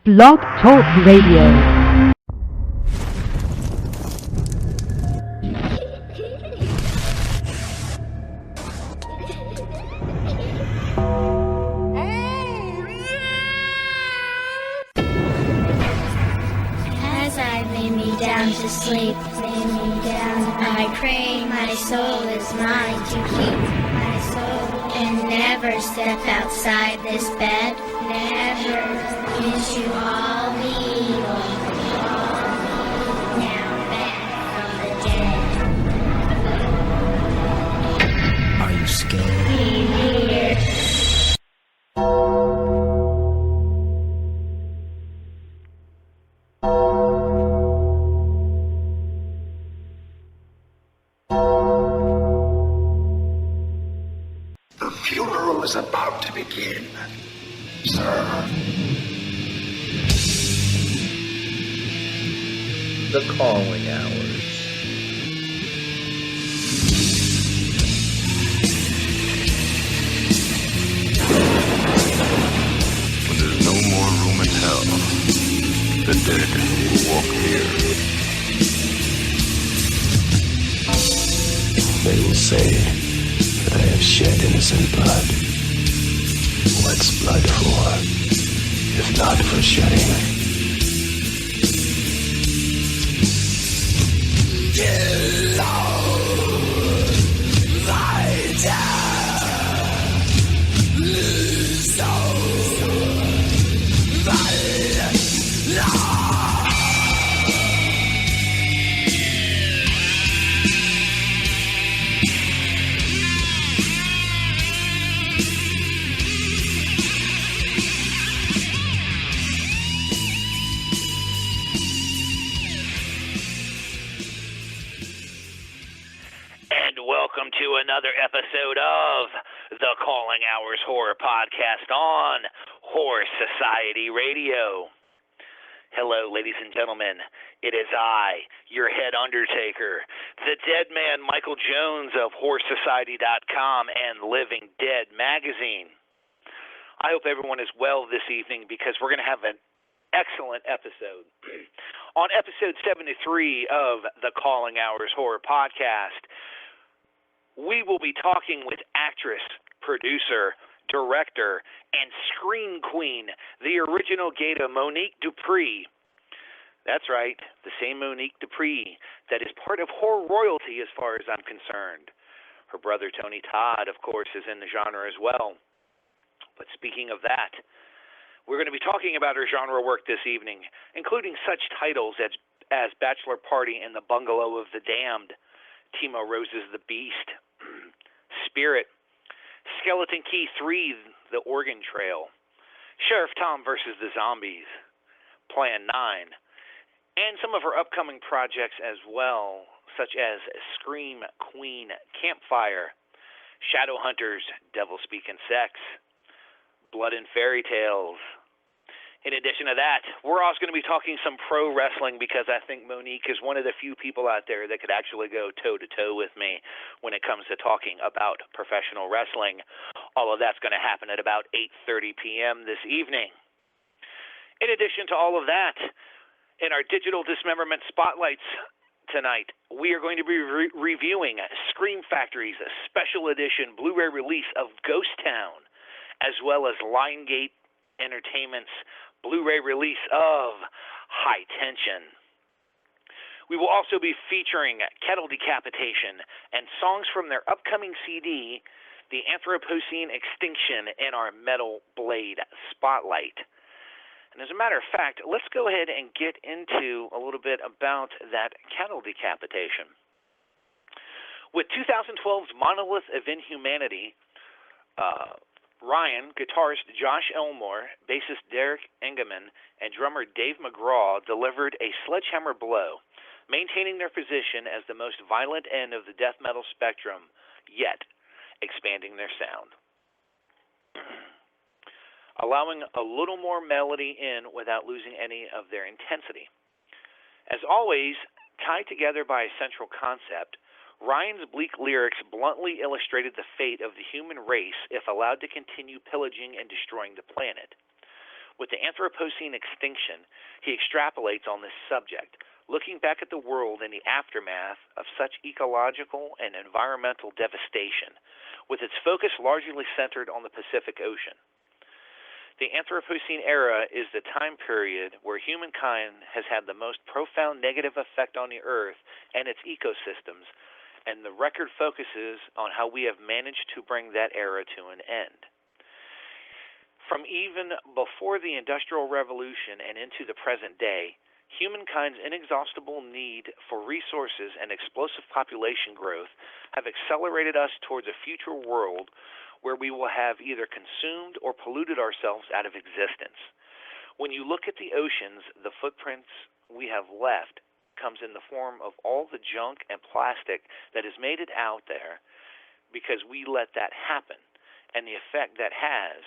Blog Talk Radio. As I lay me down to sleep, I pray my soul is mine to keep, my soul, and never step outside this bed, never into all the evil, now back from the dead. Are you scared? Be here. The funeral is about to begin, sir. The calling hours. There's no more room in hell. The dead will walk here. They will say that I have shed innocent blood. What's blood for, if not for shedding? Welcome to another episode of the Calling Hours Horror Podcast on Horror Society Radio. Hello, ladies and gentlemen. It is I, your head undertaker, the dead man Michael Jones of HorrorSociety.com and Living Dead magazine. I hope everyone is well this evening because we're going to have an excellent episode. On episode 73 of the Calling Hours Horror Podcast, we will be talking with actress, producer, director, and Scream Queen, the original Gata, Monique Dupree. That's right, the same Monique Dupree that is part of horror royalty as far as I'm concerned. Her brother Tony Todd, of course, is in the genre as well. But speaking of that, we're going to be talking about her genre work this evening, including such titles as Bachelor Party and the Bungalow of the Damned, Timo Rose's The Beast, Spirit, Skeleton Key 3, The Oregon Trail, Sheriff Tom versus the Zombies, Plan 9, and some of her upcoming projects as well, such as Scream Queen Campfire, Shadowhunters, Devilspeak and Sex, Blood and Fairytales. In addition to that, we're also going to be talking some pro wrestling because I think Monique is one of the few people out there that could actually go toe-to-toe with me when it comes to talking about professional wrestling. All of that's going to happen at about 8:30 p.m. this evening. In addition to all of that, in our digital dismemberment spotlights tonight, we are going to be reviewing Scream Factory's special edition Blu-ray release of Ghost Town, as well as Lionsgate Entertainment's Blu-ray release of High Tension. We will also be featuring Cattle Decapitation and songs from their upcoming CD, The Anthropocene Extinction, in our Metal Blade Spotlight. And as a matter of fact, let's go ahead and get into a little bit about that Cattle Decapitation. With 2012's Monolith of Inhumanity, Ryan, guitarist Josh Elmore, bassist Derek Engemann, and drummer Dave McGraw delivered a sledgehammer blow, maintaining their position as the most violent end of the death metal spectrum, yet expanding their sound. Allowing a little more melody in without losing any of their intensity. As always, tied together by a central concept, Ryan's bleak lyrics bluntly illustrated the fate of the human race if allowed to continue pillaging and destroying the planet. With the Anthropocene extinction, he extrapolates on this subject, looking back at the world in the aftermath of such ecological and environmental devastation, with its focus largely centered on the Pacific Ocean. The Anthropocene era is the time period where humankind has had the most profound negative effect on the Earth and its ecosystems, and the record focuses on how we have managed to bring that era to an end. From even before the Industrial Revolution and into the present day, humankind's inexhaustible need for resources and explosive population growth have accelerated us towards a future world where we will have either consumed or polluted ourselves out of existence. When you look at the oceans, the footprints we have left comes in the form of all the junk and plastic that has made it out there because we let that happen, and the effect that has.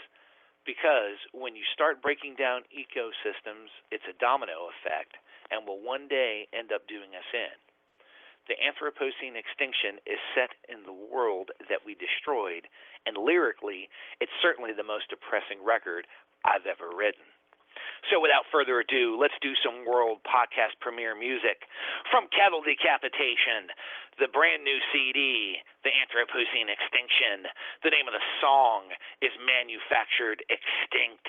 Because when you start breaking down ecosystems, it's a domino effect and will one day end up doing us in. The Anthropocene extinction is set in the world that we destroyed, and lyrically, it's certainly the most depressing record I've ever written. So without further ado, let's do some world podcast premiere music from Cattle Decapitation, the brand new CD, The Anthropocene Extinction. The name of the song is Manufactured Extinct.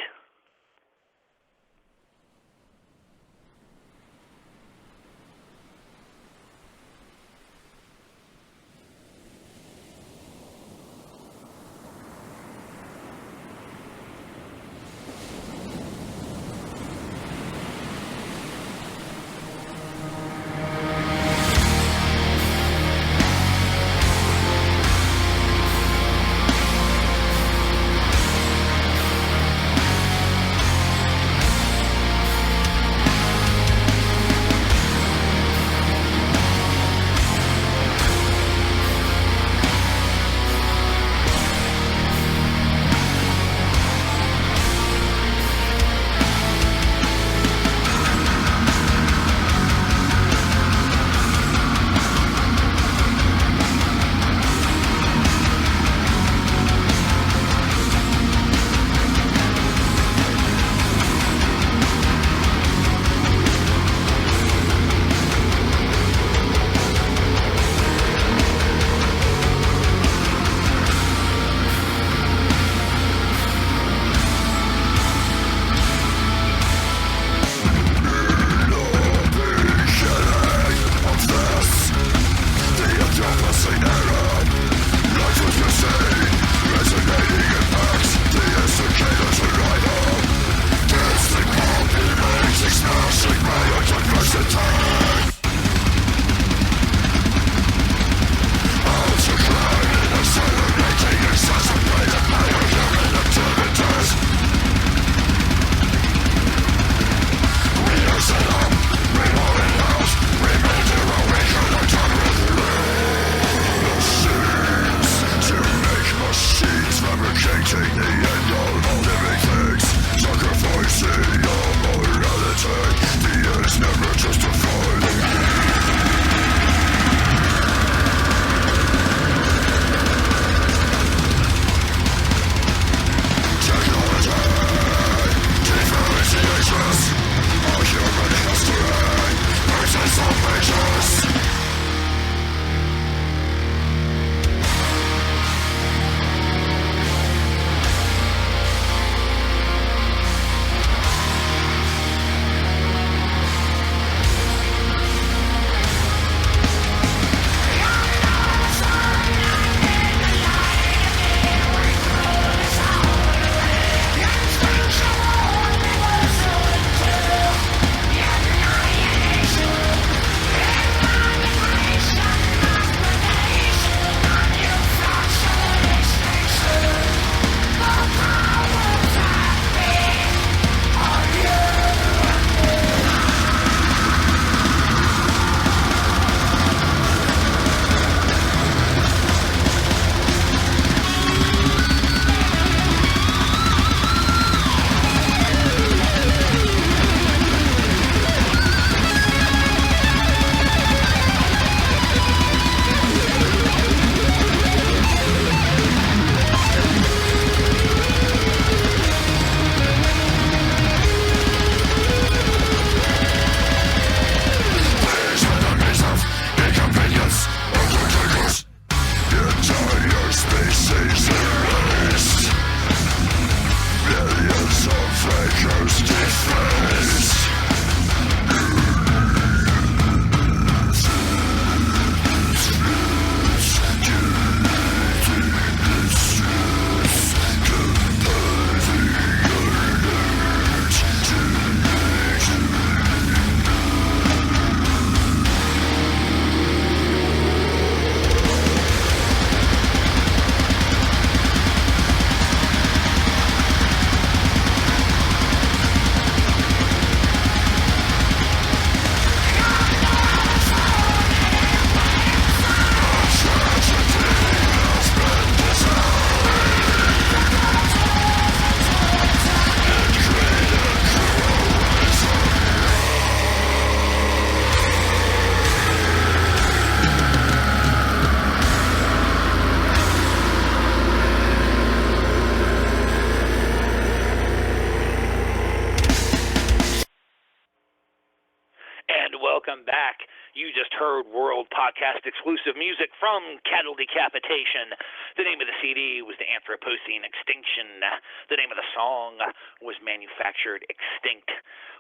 welcome back. You just heard world podcast exclusive music from Cattle Decapitation. The name of the CD was The Anthropocene Extinction. The name of the song was Manufactured Extinct.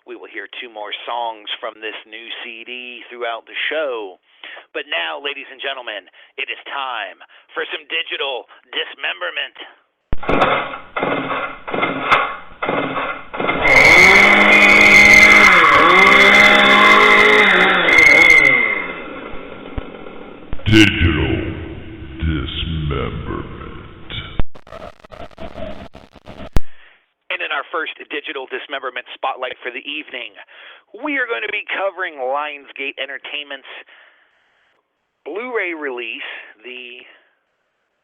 We will hear 2 more songs from this new CD throughout the show. But now, ladies and gentlemen, it is time for some digital dismemberment. Digital dismemberment. And in our first digital dismemberment spotlight for the evening, we are going to be covering Lionsgate Entertainment's Blu-ray release, the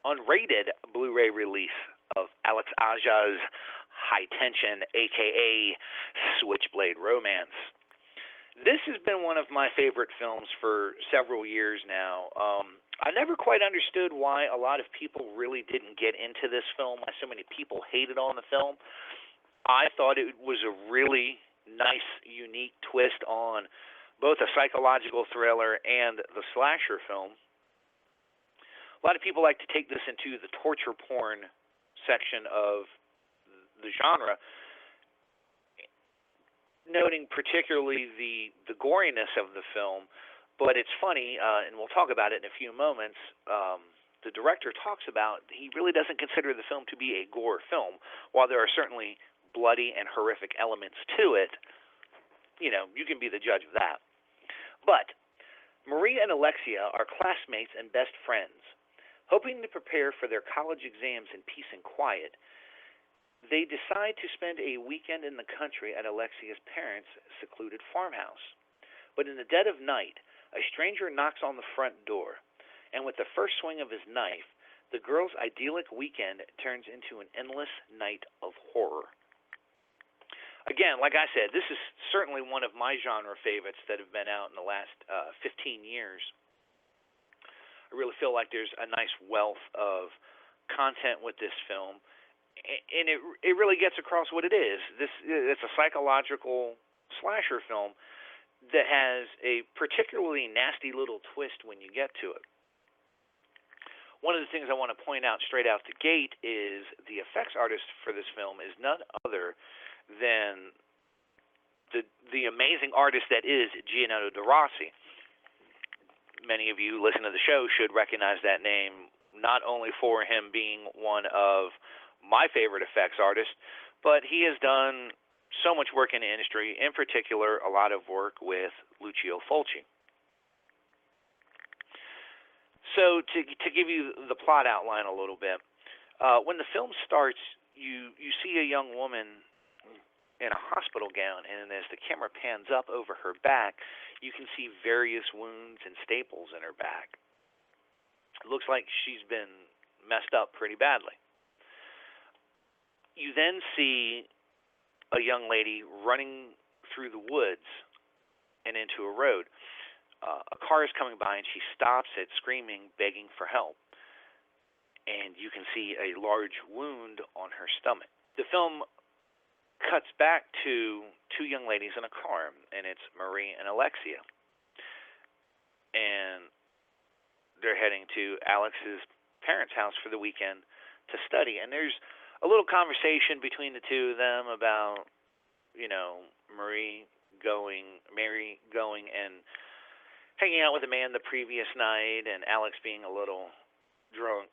unrated Blu-ray release of Alex Aja's High Tension, a.k.a. Switchblade Romance. This has been one of my favorite films for several years now. I never quite understood why a lot of people really didn't get into this film, why so many people hated on the film. I thought it was a really nice, unique twist on both a psychological thriller and the slasher film. A lot of people like to take this into the torture porn section of the genre, noting particularly the goriness of the film. But it's funny, and we'll talk about it in a few moments, the director talks about he really doesn't consider the film to be a gore film. While there are certainly bloody and horrific elements to it, you know, you can be the judge of that. But Maria and Alexia are classmates and best friends. Hoping to prepare for their college exams in peace and quiet, they decide to spend a weekend in the country at Alexia's parents' secluded farmhouse. But in the dead of night, a stranger knocks on the front door, and with the first swing of his knife, the girls' idyllic weekend turns into an endless night of horror. Again, like I said, this is certainly one of my genre favorites that have been out in the last 15 years. I really feel like there's a nice wealth of content with this film, and it really gets across what it is. It's a psychological slasher film that has a particularly nasty little twist when you get to it. One of the things I want to point out straight out the gate is the effects artist for this film is none other than the amazing artist that is Gianotto De Rossi. Many of you listen to the show should recognize that name, not only for him being one of my favorite effects artists, but he has done so much work in the industry, in particular a lot of work with Lucio Fulci. So to give you the plot outline a little bit, when the film starts, you see a young woman in a hospital gown, and as the camera pans up over her back, you can see various wounds and staples in her back. It looks like she's been messed up pretty badly. You then see a young lady running through the woods and into a road. A car is coming by, and she stops it, screaming, begging for help. And you can see a large wound on her stomach. The film cuts back to 2 young ladies in a car, and it's Marie and Alexia. And they're heading to Alex's parents' house for the weekend to study. And there's a little conversation between the 2 of them about, you know, Mary going and hanging out with a man the previous night, and Alex being a little drunk.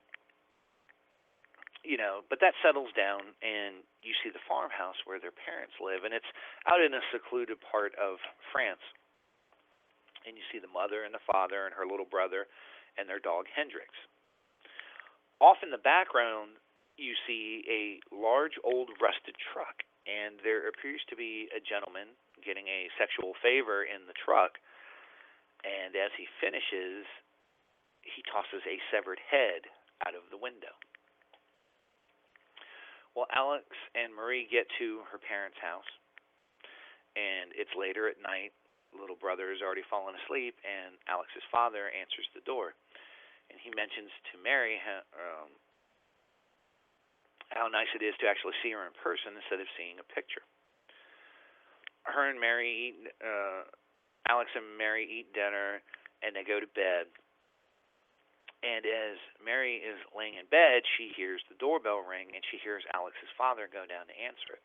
You know, but that settles down, and you see the farmhouse where their parents live, and it's out in a secluded part of France. And you see the mother and the father and her little brother and their dog Hendrix. Off in the background, you see a large old rusted truck, and there appears to be a gentleman getting a sexual favor in the truck, and as he finishes, he tosses a severed head out of the window. Well, Alex and Marie get to her parents' house, and it's later at night. Little brother has already fallen asleep, and Alex's father answers the door. And he mentions to Mary how nice it is to actually see her in person instead of seeing a picture. Her and Mary eat Alex and Mary eat dinner, and they go to bed. And as Mary is laying in bed, she hears the doorbell ring, and she hears Alex's father go down to answer it.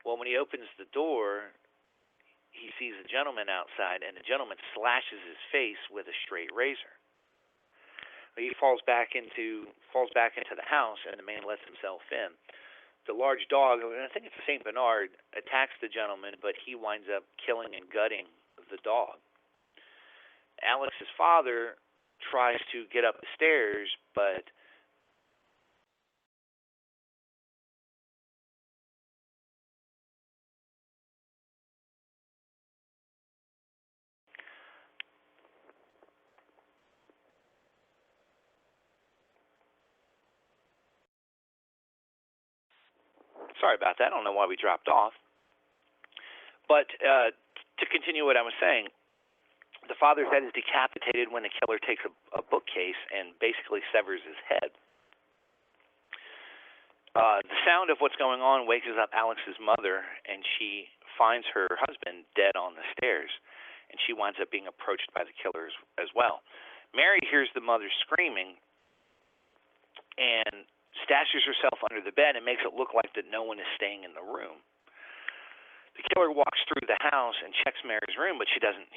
Well, when he opens the door, he sees a gentleman outside, and the gentleman slashes his face with a straight razor. He falls back into the house, and the man lets himself in. The large dog, and I think it's a St. Bernard, attacks the gentleman, but he winds up killing and gutting the dog. Alex's father tries to get up the stairs, but sorry about that. I don't know why we dropped off. But to continue what I was saying, the father's head is decapitated when the killer takes a bookcase and basically severs his head. The sound of what's going on wakes up Alex's mother, and she finds her husband dead on the stairs, and she winds up being approached by the killer as well. Mary hears the mother screaming and stashes herself under the bed and makes it look like that no one is staying in the room. The killer walks through the house and checks Mary's room, but he doesn't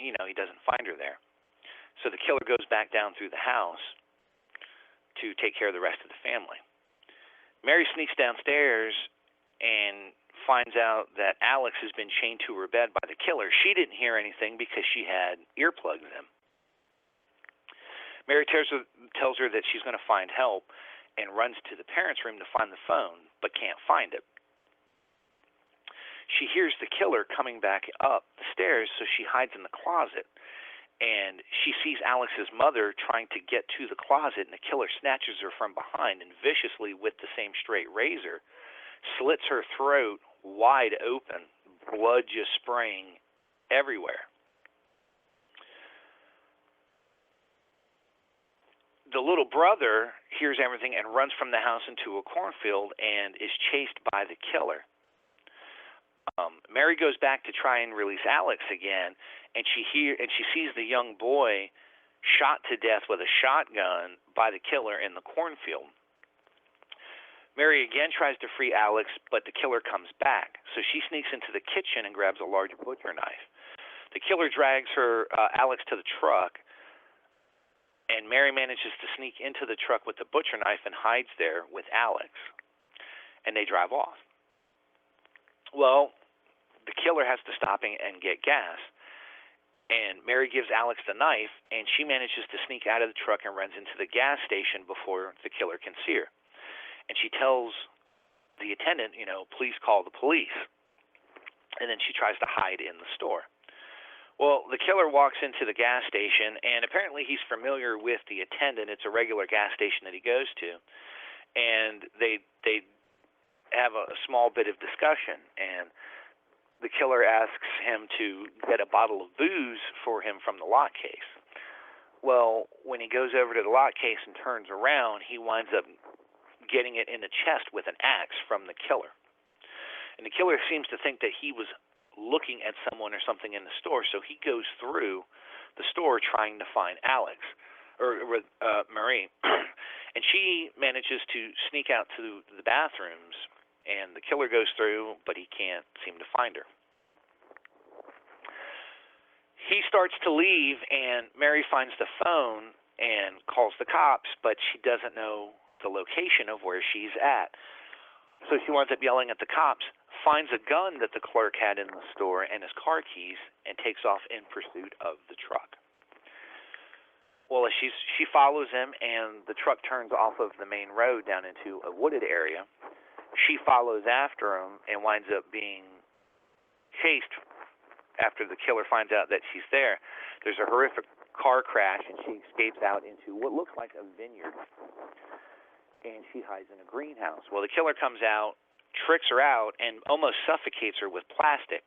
find her there. So the killer goes back down through the house to take care of the rest of the family. Mary sneaks downstairs and finds out that Alex has been chained to her bed by the killer. She didn't hear anything because she had earplugs in. Mary tells her that she's going to find help and runs to the parents' room to find the phone, but can't find it. She hears the killer coming back up the stairs, so she hides in the closet. And she sees Alex's mother trying to get to the closet, and the killer snatches her from behind and viciously, with the same straight razor, slits her throat wide open, blood just spraying everywhere. The little brother hears everything and runs from the house into a cornfield and is chased by the killer. Mary goes back to try and release Alex again, and she sees the young boy shot to death with a shotgun by the killer in the cornfield. Mary again tries to free Alex, but the killer comes back. So she sneaks into the kitchen and grabs a large butcher knife. The killer drags Alex to the truck, and Mary manages to sneak into the truck with the butcher knife and hides there with Alex. And they drive off. Well, the killer has to stop and get gas. And Mary gives Alex the knife, and she manages to sneak out of the truck and runs into the gas station before the killer can see her. And she tells the attendant, please call the police. And then she tries to hide in the store. Well, the killer walks into the gas station, and apparently he's familiar with the attendant. It's a regular gas station that he goes to. And they have a small bit of discussion, and the killer asks him to get a bottle of booze for him from the lock case. Well, when he goes over to the lock case and turns around, he winds up getting it in the chest with an axe from the killer. And the killer seems to think that he was looking at someone or something in the store, so he goes through the store trying to find Alex, or Marie. And she manages to sneak out to the bathrooms, and the killer goes through, but he can't seem to find her. He starts to leave, and Mary finds the phone and calls the cops, but she doesn't know the location of where she's at. So she winds up yelling at the cops, finds a gun that the clerk had in the store and his car keys, and takes off in pursuit of the truck. Well, she follows him, and the truck turns off of the main road down into a wooded area. She follows after him and winds up being chased after the killer finds out that she's there. There's a horrific car crash, and she escapes out into what looks like a vineyard, and she hides in a greenhouse. Well, the killer comes out, tricks her out, and almost suffocates her with plastic.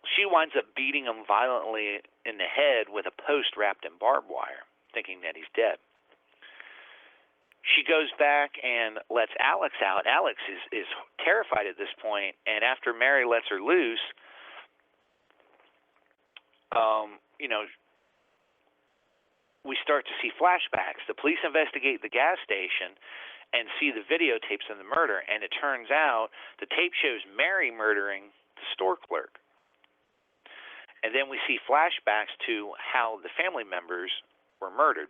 She winds up beating him violently in the head with a post wrapped in barbed wire, thinking that he's dead. She goes back and lets Alex out. Alex is terrified at this point, and after Mary lets her loose, we start to see flashbacks. The police investigate the gas station and see the videotapes of the murder, and it turns out the tape shows Mary murdering the store clerk. And then we see flashbacks to how the family members were murdered.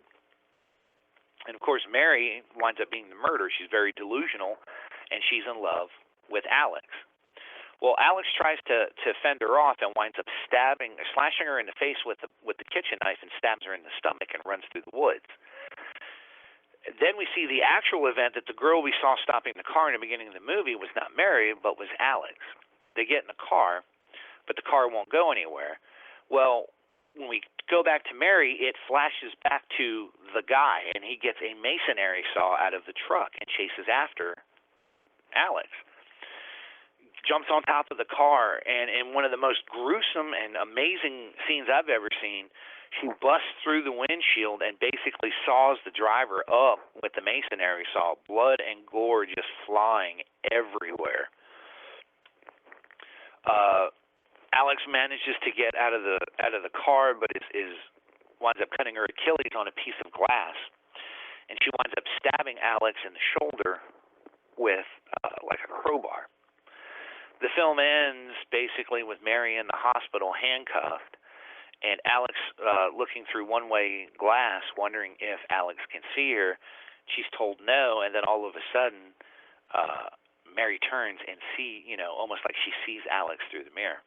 And, of course, Mary winds up being the murderer. She's very delusional, and she's in love with Alex. Well, Alex tries to fend her off and winds up slashing her in the face with the kitchen knife and stabs her in the stomach and runs through the woods. Then we see the actual event that the girl we saw stopping the car in the beginning of the movie was not Mary, but was Alex. They get in the car, but the car won't go anywhere. Well, when we go back to Mary, it flashes back to the guy, and he gets a masonry saw out of the truck and chases after Alex. Jumps on top of the car, and in one of the most gruesome and amazing scenes I've ever seen, she busts through the windshield and basically saws the driver up with the masonry saw, blood and gore just flying everywhere. Alex manages to get out of the car, but winds up cutting her Achilles on a piece of glass, and she winds up stabbing Alex in the shoulder with like a crowbar. The film ends basically with Mary in the hospital handcuffed, and Alex looking through one-way glass, wondering if Alex can see her. She's told no, and then all of a sudden, Mary turns and almost like she sees Alex through the mirror.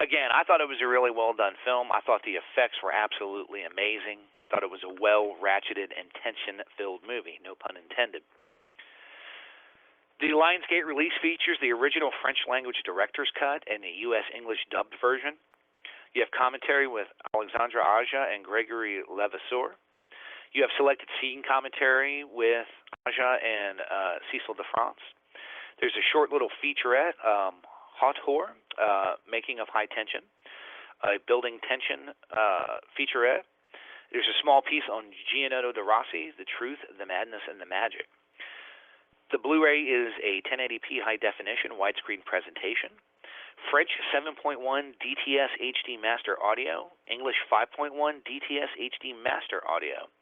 Again, I thought it was a really well-done film. I thought the effects were absolutely amazing. Thought it was a well-ratcheted and tension-filled movie, no pun intended. The Lionsgate release features the original French-language director's cut and the U.S. English dubbed version. You have commentary with Alexandre Aja and Gregory Levasseur. You have selected scene commentary with Aja and Cecil de France. There's a short little featurette, Hot Whore, Making of High Tension, a building tension featurette. There's a small piece on Gianotto de Rossi, The Truth, the Madness, and the Magic. The Blu-ray is a 1080p high-definition widescreen presentation. French 7.1 DTS HD Master Audio, English 5.1 DTS HD Master Audio.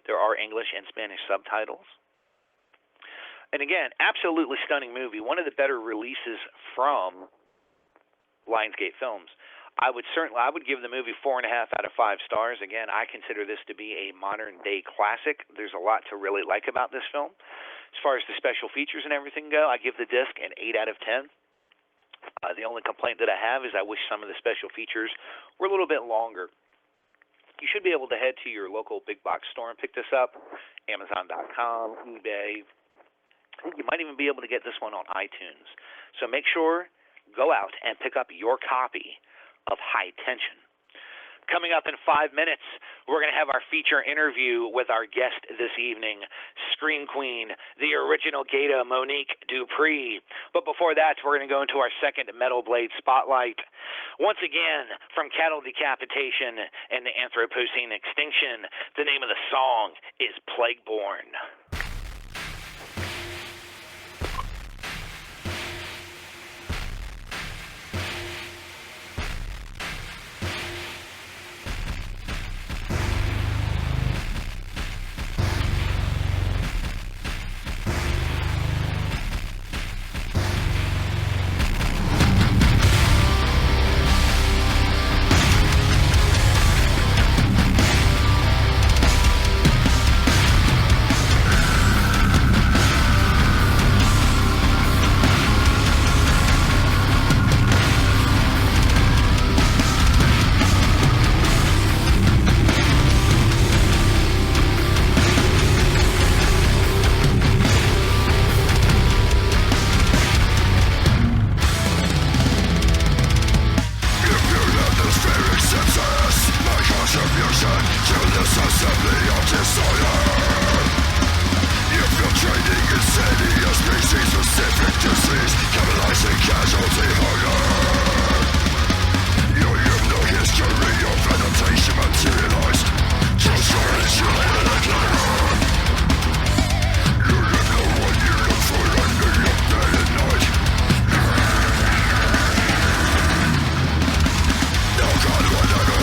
There are English and Spanish subtitles. And again, absolutely stunning movie. One of the better releases from Lionsgate Films. I would give the movie 4.5 out of 5 stars. Again, I consider this to be a modern-day classic. There's a lot to really like about this film. As far as the special features and everything go, I give the disc an 8 out of 10. The only complaint that I have is I wish some of the special features were a little bit longer. You should be able to head to your local big box store and pick this up. Amazon.com, eBay. You might even be able to get this one on iTunes. So make sure, go out and pick up your copy of High Tension. Coming up in 5 minutes, we're going to have our feature interview with our guest this evening, Scream Queen, the original Gata, Monique Dupree. But before that, we're going to go into our second Metal Blade Spotlight. Once again, from Cattle Decapitation and the Anthropocene Extinction, the name of the song is Plagueborn. God,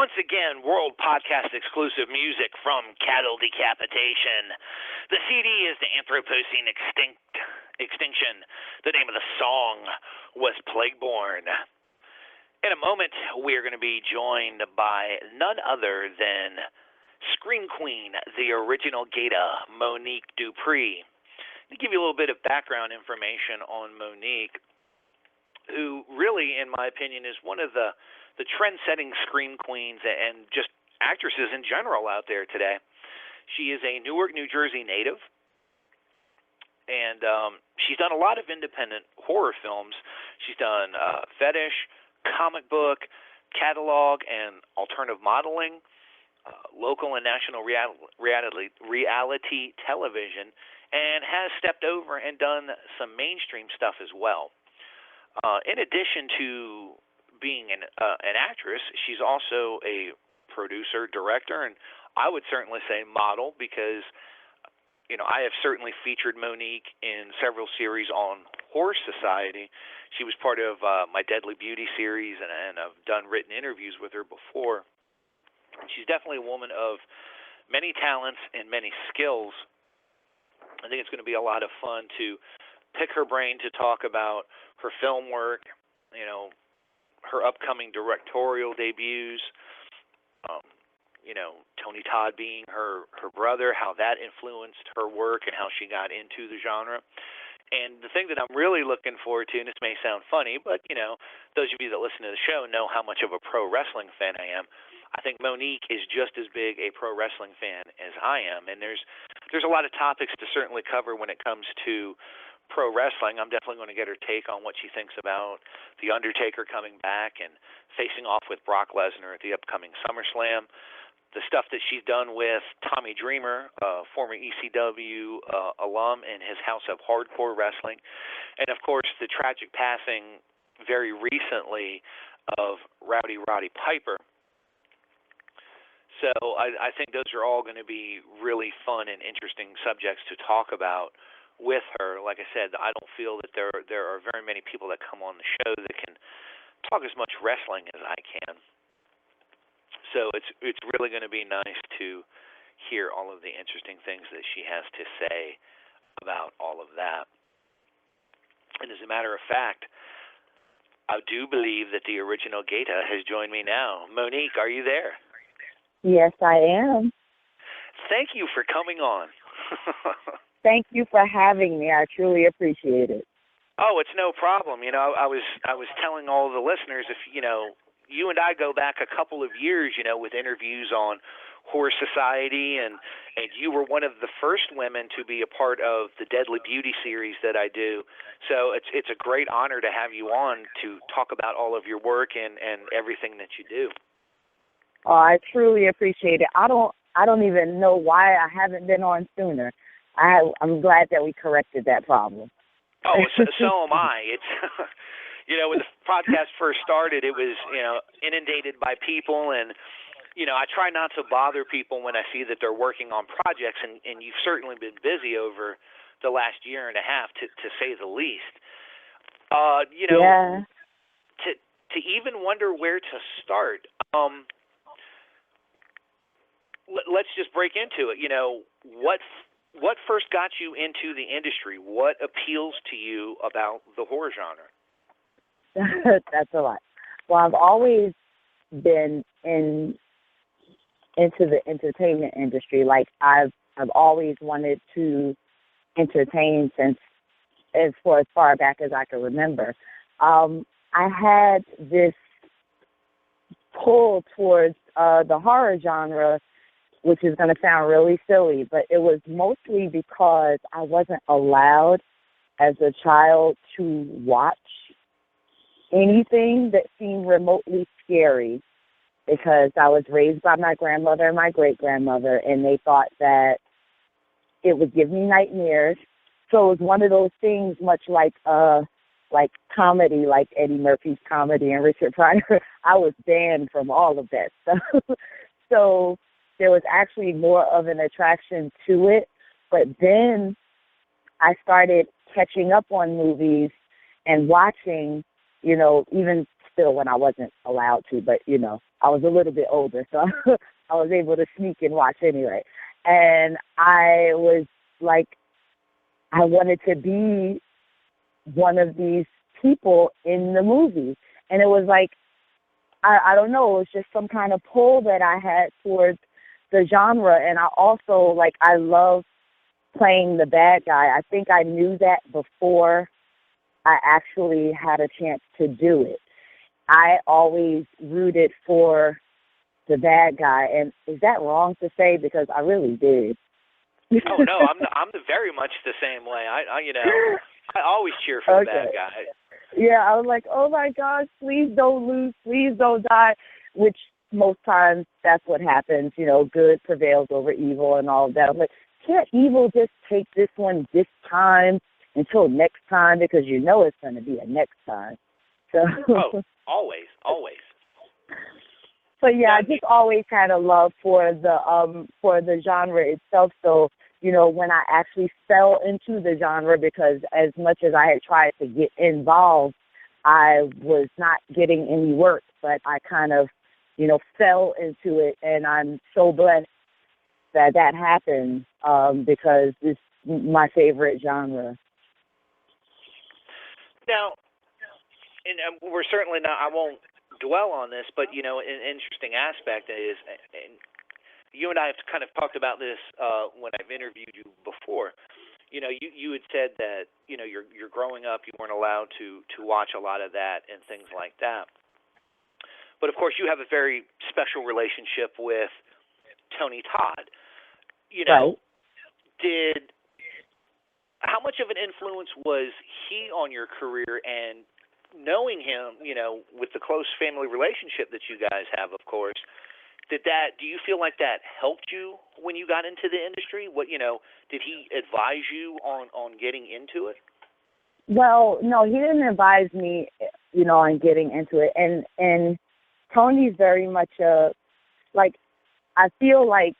once again, world podcast exclusive music from Cattle Decapitation. The CD is The Anthropocene Extinction. The name of the song was Plagueborn. In a moment, we are going to be joined by none other than Scream Queen, the original Gata, Monique Dupree. To give you a little bit of background information on Monique, who really, in my opinion, is one of the trend-setting scream queens and just actresses in general out there today. She is a Newark, New Jersey native, and she's done a lot of independent horror films. She's done fetish, comic book, catalog, and alternative modeling, local and national reality television, and has stepped over and done some mainstream stuff as well. In addition to being an actress, she's also a producer, director, and I would certainly say model because, I have certainly featured Monique in several series on Horror Society. She was part of my Deadly Beauty series, and I've done written interviews with her before. She's definitely a woman of many talents and many skills. I think it's going to be a lot of fun to pick her brain to talk about her film work, her upcoming directorial debuts, Tony Todd being her brother, how that influenced her work and how she got into the genre. And the thing that I'm really looking forward to, and this may sound funny, but, those of you that listen to the show know how much of a pro wrestling fan I am. I think Monique is just as big a pro wrestling fan as I am, and there's a lot of topics to certainly cover when it comes to pro wrestling. I'm definitely going to get her take on what she thinks about The Undertaker coming back and facing off with Brock Lesnar at the upcoming SummerSlam, the stuff that she's done with Tommy Dreamer, former ECW alum, in his House of Hardcore Wrestling, and of course the tragic passing very recently of Rowdy Roddy Piper. So I think those are all going to be really fun and interesting subjects to talk about with her. Like I said, I don't feel that there are very many people that come on the show that can talk as much wrestling as I can. So it's really going to be nice to hear all of the interesting things that she has to say about all of that. And as a matter of fact, I do believe that the original Gata has joined me now. Monique, are you there? Yes, I am. Thank you for coming on. Thank you for having me. I truly appreciate it. Oh, it's no problem. I was telling all the listeners, if you and I go back a couple of years, with interviews on Horror Society, and you were one of the first women to be a part of the Deadly Beauty series that I do. So it's a great honor to have you on to talk about all of your work and everything that you do. Oh, I truly appreciate it. I don't even know why I haven't been on sooner. I'm glad that we corrected that problem. Oh, so am I. It's when the podcast first started, it was inundated by people, and I try not to bother people when I see that they're working on projects, and you've certainly been busy over the last year and a half, to say the least. Yeah. To even wonder where to start. Let's just break into it. What first got you into the industry? What appeals to you about the horror genre? That's a lot. Well, I've always been into the entertainment industry. Like I've always wanted to entertain since as far back as I can remember. I had this pull towards the horror genre, which is going to sound really silly, but it was mostly because I wasn't allowed as a child to watch anything that seemed remotely scary, because I was raised by my grandmother and my great-grandmother, and they thought that it would give me nightmares. So it was one of those things, much like comedy, like Eddie Murphy's comedy and Richard Pryor. I was banned from all of that stuff. So there was actually more of an attraction to it. But then I started catching up on movies and watching, even still when I wasn't allowed to, but, you know, I was a little bit older, so I was able to sneak and watch anyway. And I was like, I wanted to be one of these people in the movie. And it was like, I don't know, it was just some kind of pull that I had towards the genre. And I also, like, I love playing the bad guy. I think I knew that before I actually had a chance to do it. I always rooted for the bad guy. And is that wrong to say? Because I really did. Oh, no, I'm very much the same way. I always cheer for the bad guy. Yeah, I was like, oh, my gosh, please don't lose, please don't die, which most times that's what happens. You know, good prevails over evil and all of that. I'm like, can't evil just take this one this time until next time, because you know it's going to be a next time. So. Oh, always. So, yeah, I just always had a love for the genre itself. So, you know, when I actually fell into the genre, because as much as I had tried to get involved, I was not getting any work, but I kind of, you know, fell into it, and I'm so blessed that happened, because it's my favorite genre. Now, and we're certainly not, I won't dwell on this, but, you know, an interesting aspect is, and you and I have kind of talked about this when I've interviewed you before. You know, you had said that, you know, you're growing up, you weren't allowed to watch a lot of that and things like that. But, of course, you have a very special relationship with Tony Todd. You know, right. How much of an influence was he on your career? And knowing him, you know, with the close family relationship that you guys have, of course, do you feel like that helped you when you got into the industry? What, you know, did he advise you on getting into it? Well, no, he didn't advise me, you know, on getting into it. And Tony's very much I feel like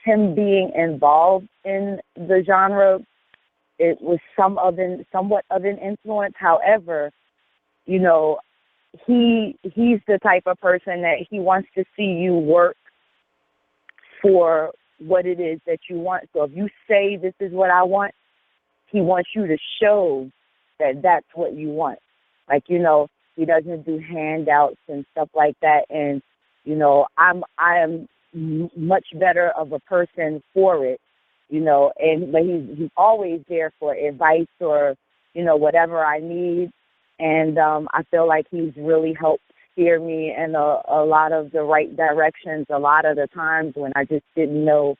him being involved in the genre, it was somewhat of an influence. However, you know, he's the type of person that he wants to see you work for what it is that you want. So if you say this is what I want, he wants you to show that that's what you want. Like, you know, he doesn't do handouts and stuff like that. And, you know, I am much better of a person for it, you know, but he's always there for advice or, you know, whatever I need. And I feel like he's really helped steer me in a lot of the right directions a lot of the times when I just didn't know,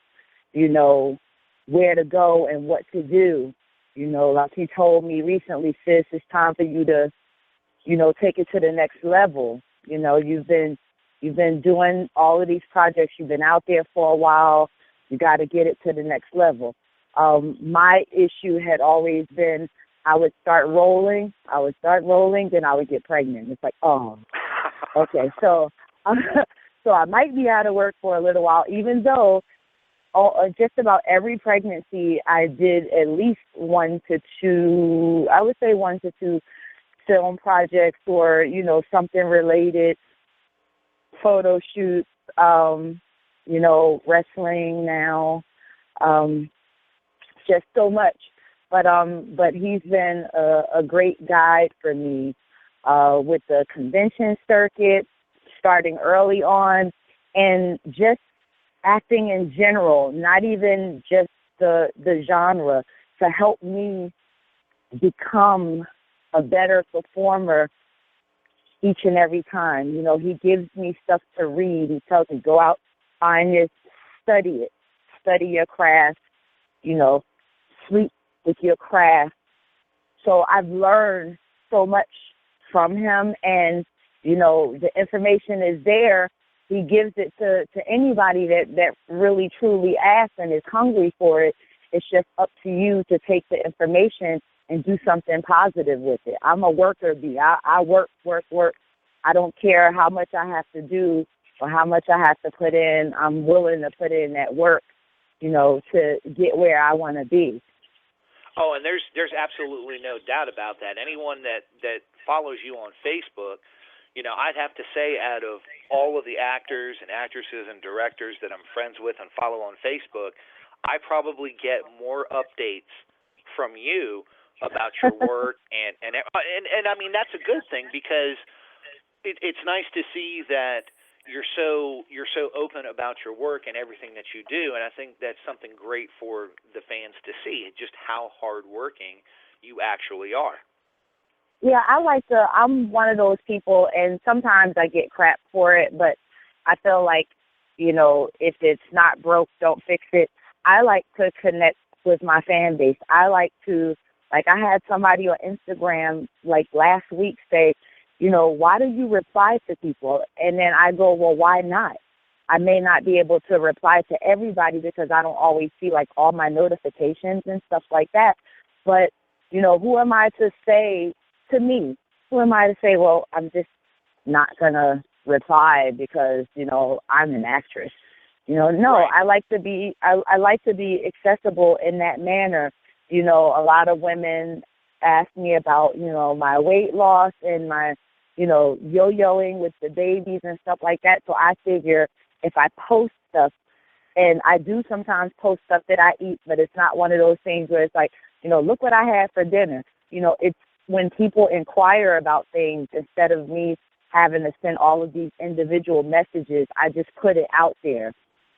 you know, where to go and what to do. You know, like he told me recently, sis, it's time for you to, you know, take it to the next level. You know, you've been doing all of these projects. You've been out there for a while. You got to get it to the next level. My issue had always been I would start rolling, then I would get pregnant. It's like, oh, okay. So I might be out of work for a little while, even though just about every pregnancy I did at least 1 to 2, I would say 1 to 2 film projects or, you know, something related, photo shoots, you know, wrestling now, just so much. But he's been a great guide for me with the convention circuit, starting early on, and just acting in general, not even just the genre, to help me become a better performer each and every time. You know, he gives me stuff to read. He tells me, go out, find this, study it, study your craft, you know, sleep with your craft. So I've learned so much from him, and, you know, the information is there. He gives it to anybody that really truly asks and is hungry for it. It's just up to you to take the information and do something positive with it. I'm a worker bee. I work. I don't care how much I have to do or how much I have to put in. I'm willing to put in that work, you know, to get where I want to be. Oh, and there's absolutely no doubt about that. Anyone that follows you on Facebook, I'd have to say out of all of the actors and actresses and directors that I'm friends with and follow on Facebook, I probably get more updates from you about your work, and I mean that's a good thing, because it's nice to see that you're so open about your work and everything that you do, and I think that's something great for the fans to see, just how hardworking you actually are. Yeah, I'm one of those people, and sometimes I get crap for it, but I feel like, if it's not broke, don't fix it. I like to connect with my fan base. I like to, I had somebody on Instagram, last week say, why do you reply to people? And then I go, well, why not? I may not be able to reply to everybody because I don't always see, all my notifications and stuff like that. But, who am I to say, to me, who am I to say, well, I'm just not going to reply because, I'm an actress. No, right. I like to be accessible in that manner. A lot of women ask me about, my weight loss and my, yo-yoing with the babies and stuff like that. So I figure if I post stuff, and I do sometimes post stuff that I eat, but it's not one of those things where it's look what I had for dinner. It's when people inquire about things, instead of me having to send all of these individual messages, I just put it out there.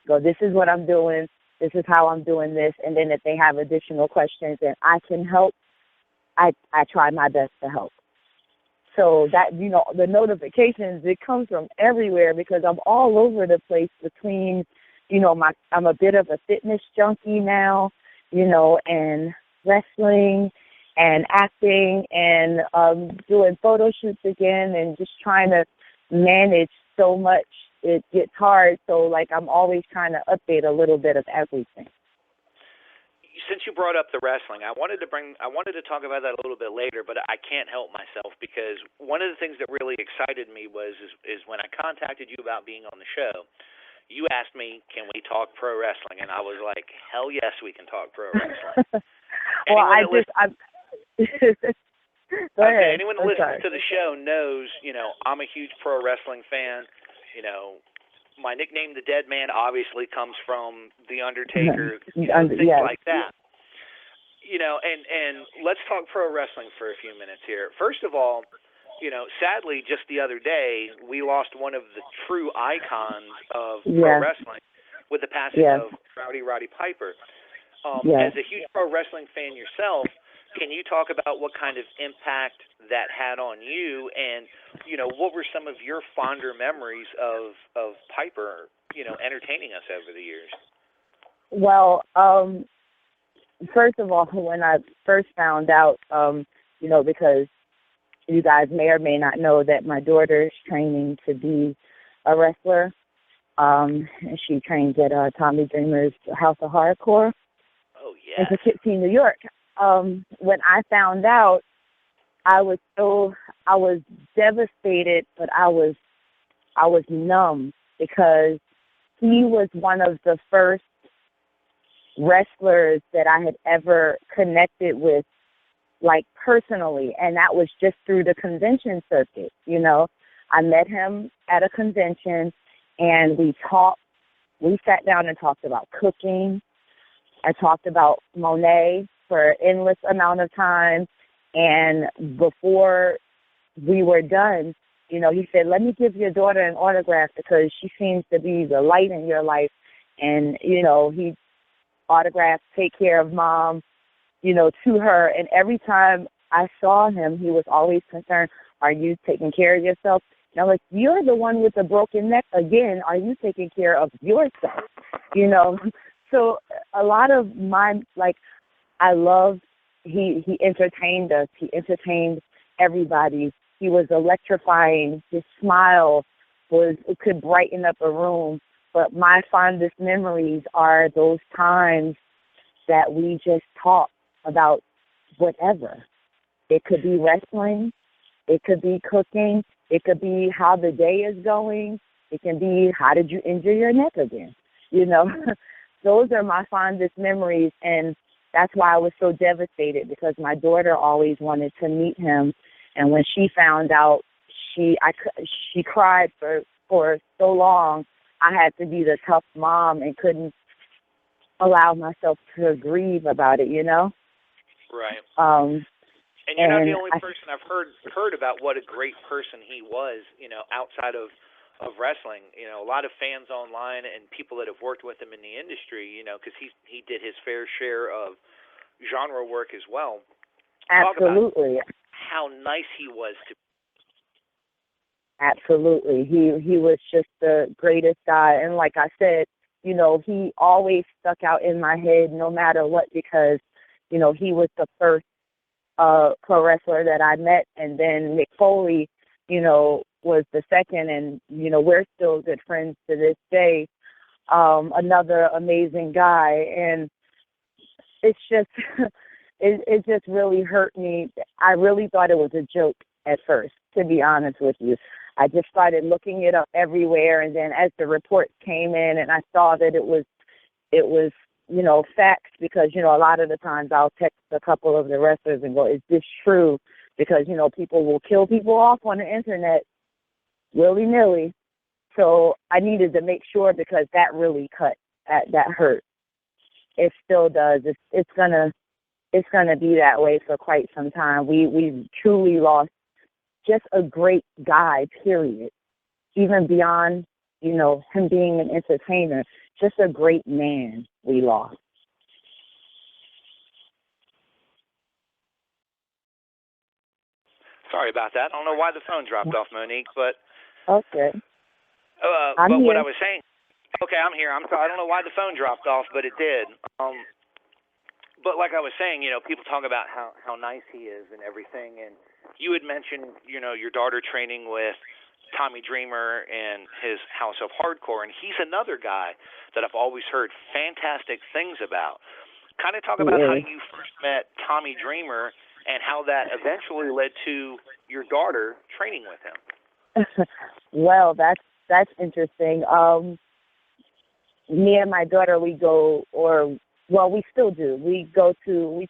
Go, this is what I'm doing, this is how I'm doing this, and then if they have additional questions and I can help, I try my best to help. So that, the notifications, it comes from everywhere because I'm all over the place between, I'm a bit of a fitness junkie now, and wrestling and acting and doing photo shoots again and just trying to manage so much. It gets hard. So, I'm always trying to update a little bit of everything. Since you brought up the wrestling, I wanted to talk about that a little bit later, but I can't help myself because one of the things that really excited me is when I contacted you about being on the show, you asked me, can we talk pro wrestling? And I was like, hell yes, we can talk pro wrestling. Well, Go ahead. Anyone that listens to the show knows, I'm a huge pro wrestling fan. My nickname, the Dead Man, obviously comes from The Undertaker, things like that. And let's talk pro wrestling for a few minutes here. First of all, sadly, just the other day, we lost one of the true icons of pro wrestling with the passing of Roddy Piper. As a huge pro wrestling fan yourself, can you talk about what kind of impact that had on you, and what were some of your fonder memories of Piper, entertaining us over the years? Well, first of all, when I first found out, because you guys may or may not know that my daughter's training to be a wrestler, and she trains at Tommy Dreamer's House of Hardcore. Oh yeah. In Poughkeepsie, New York. When I found out, I was devastated, but I was numb because he was one of the first wrestlers that I had ever connected with, personally, and that was just through the convention circuit. I met him at a convention, and we sat down and talked about cooking. I talked about Monet for an endless amount of time. And before we were done, he said, let me give your daughter an autograph because she seems to be the light in your life. And, he autographed, take care of mom, to her. And every time I saw him, he was always concerned, are you taking care of yourself? And I'm like, you're the one with the broken neck again. Are you taking care of yourself? So a lot of my, I love, he entertained us. He entertained everybody. He was electrifying. His smile could brighten up a room. But my fondest memories are those times that we just talked about whatever. It could be wrestling. It could be cooking. It could be how the day is going. It can be how did you injure your neck again? Those are my fondest memories. And that's why I was so devastated, because my daughter always wanted to meet him, and when she found out, she cried for so long. I had to be the tough mom and couldn't allow myself to grieve about it, you know? Right. And you're not the only person I've heard about what a great person he was, you know, outside of wrestling. You know, a lot of fans online and people that have worked with him in the industry, you know, because he did his fair share of genre work as well. Absolutely. Talk about how nice he was to. Absolutely. He was just the greatest guy. And like I said, you know, he always stuck out in my head no matter what, because, you know, he was the first pro wrestler that I met, and then Mick Foley, you know, was the second, and, you know, we're still good friends to this day. Another amazing guy, and it's just, it just really hurt me. I really thought it was a joke at first, to be honest with you. I just started looking it up everywhere, and then as the reports came in and I saw that it was, you know, facts, because, you know, a lot of the times I'll text a couple of the wrestlers and go, is this true? Because, you know, people will kill people off on the internet willy-nilly. So I needed to make sure, because that really that hurt. It still does. It's gonna be that way for quite some time. We truly lost just a great guy, period. Even beyond, you know, him being an entertainer, just a great man we lost. Sorry about that. I don't know why the phone dropped off, Monique, but okay. But here. What I was saying, okay, I'm here. I'm sorry. I don't know why the phone dropped off, but it did. But like I was saying, you know, people talk about how nice he is and everything, and you had mentioned, you know, your daughter training with Tommy Dreamer and his House of Hardcore, and he's another guy that I've always heard fantastic things about. Kind of talk about how you first met Tommy Dreamer and how that eventually led to your daughter training with him. Well, that's interesting. Me and my daughter, we still do. We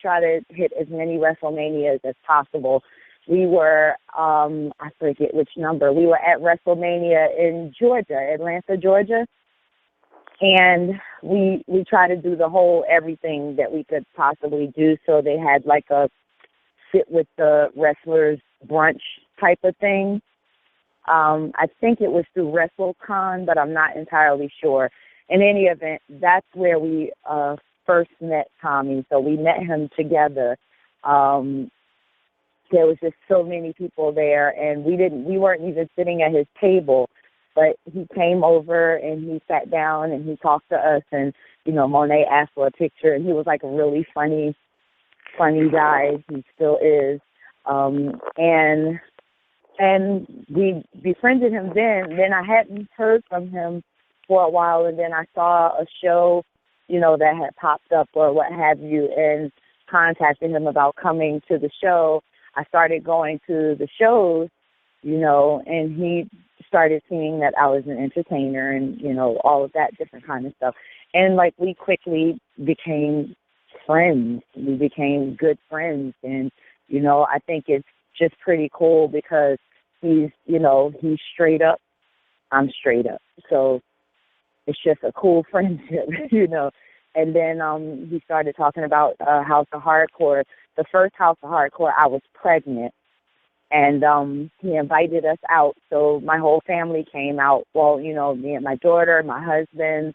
try to hit as many WrestleManias as possible. We were, I forget which number, we were at WrestleMania in Georgia, Atlanta, Georgia. And we try to do the whole everything that we could possibly do. So they had like a sit with the wrestlers brunch type of thing. I think it was through WrestleCon, but I'm not entirely sure. In any event, that's where we first met Tommy. So we met him together. There was just so many people there, and we weren't even sitting at his table, but he came over and he sat down and he talked to us, and, you know, Monet asked for a picture, and he was like a really funny guy. He still is. And we befriended him then. Then I hadn't heard from him for a while, and then I saw a show, you know, that had popped up or what have you, and contacted him about coming to the show. I started going to the shows, you know, and he started seeing that I was an entertainer and, you know, all of that different kind of stuff. And, like, we quickly became friends. We became good friends. And, you know, I think it's just pretty cool because he's straight up. I'm straight up. So it's just a cool friendship, you know. And then he started talking about House of Hardcore. The first House of Hardcore, I was pregnant, and he invited us out. So my whole family came out. Well, you know, me and my daughter, my husband,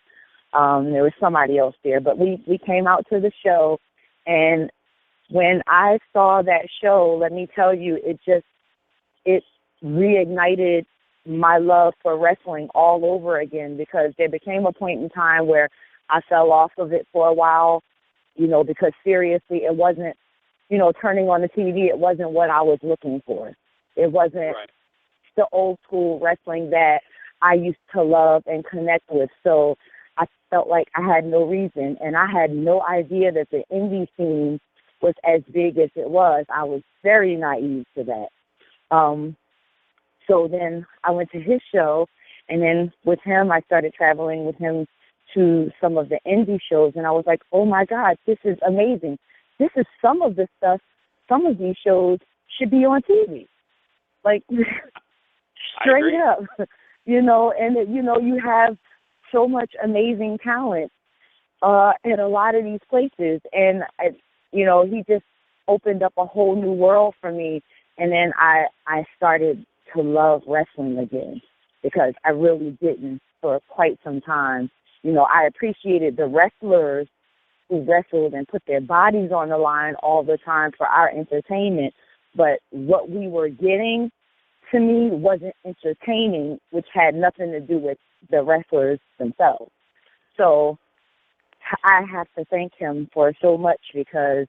there was somebody else there. But we came out to the show, and when I saw that show, let me tell you, it reignited my love for wrestling all over again, because there became a point in time where I fell off of it for a while, you know, because seriously, it wasn't, you know, turning on the TV, it wasn't what I was looking for. It wasn't the old school wrestling that I used to love and connect with. So I felt like I had no reason, and I had no idea that the indie scene was as big as it was. I was very naive to that. So then I went to his show, and then with him, I started traveling with him to some of the indie shows, and I was like, oh my God, this is amazing. This is some of the stuff, some of these shows should be on TV. Like, straight up, you know, and, you know, you have so much amazing talent in a lot of these places. And, you know, he just opened up a whole new world for me. And then I started to love wrestling again, because I really didn't for quite some time. You know, I appreciated the wrestlers who wrestled and put their bodies on the line all the time for our entertainment. But what we were getting, to me, wasn't entertaining, which had nothing to do with the wrestlers themselves. So I have to thank him for so much, because,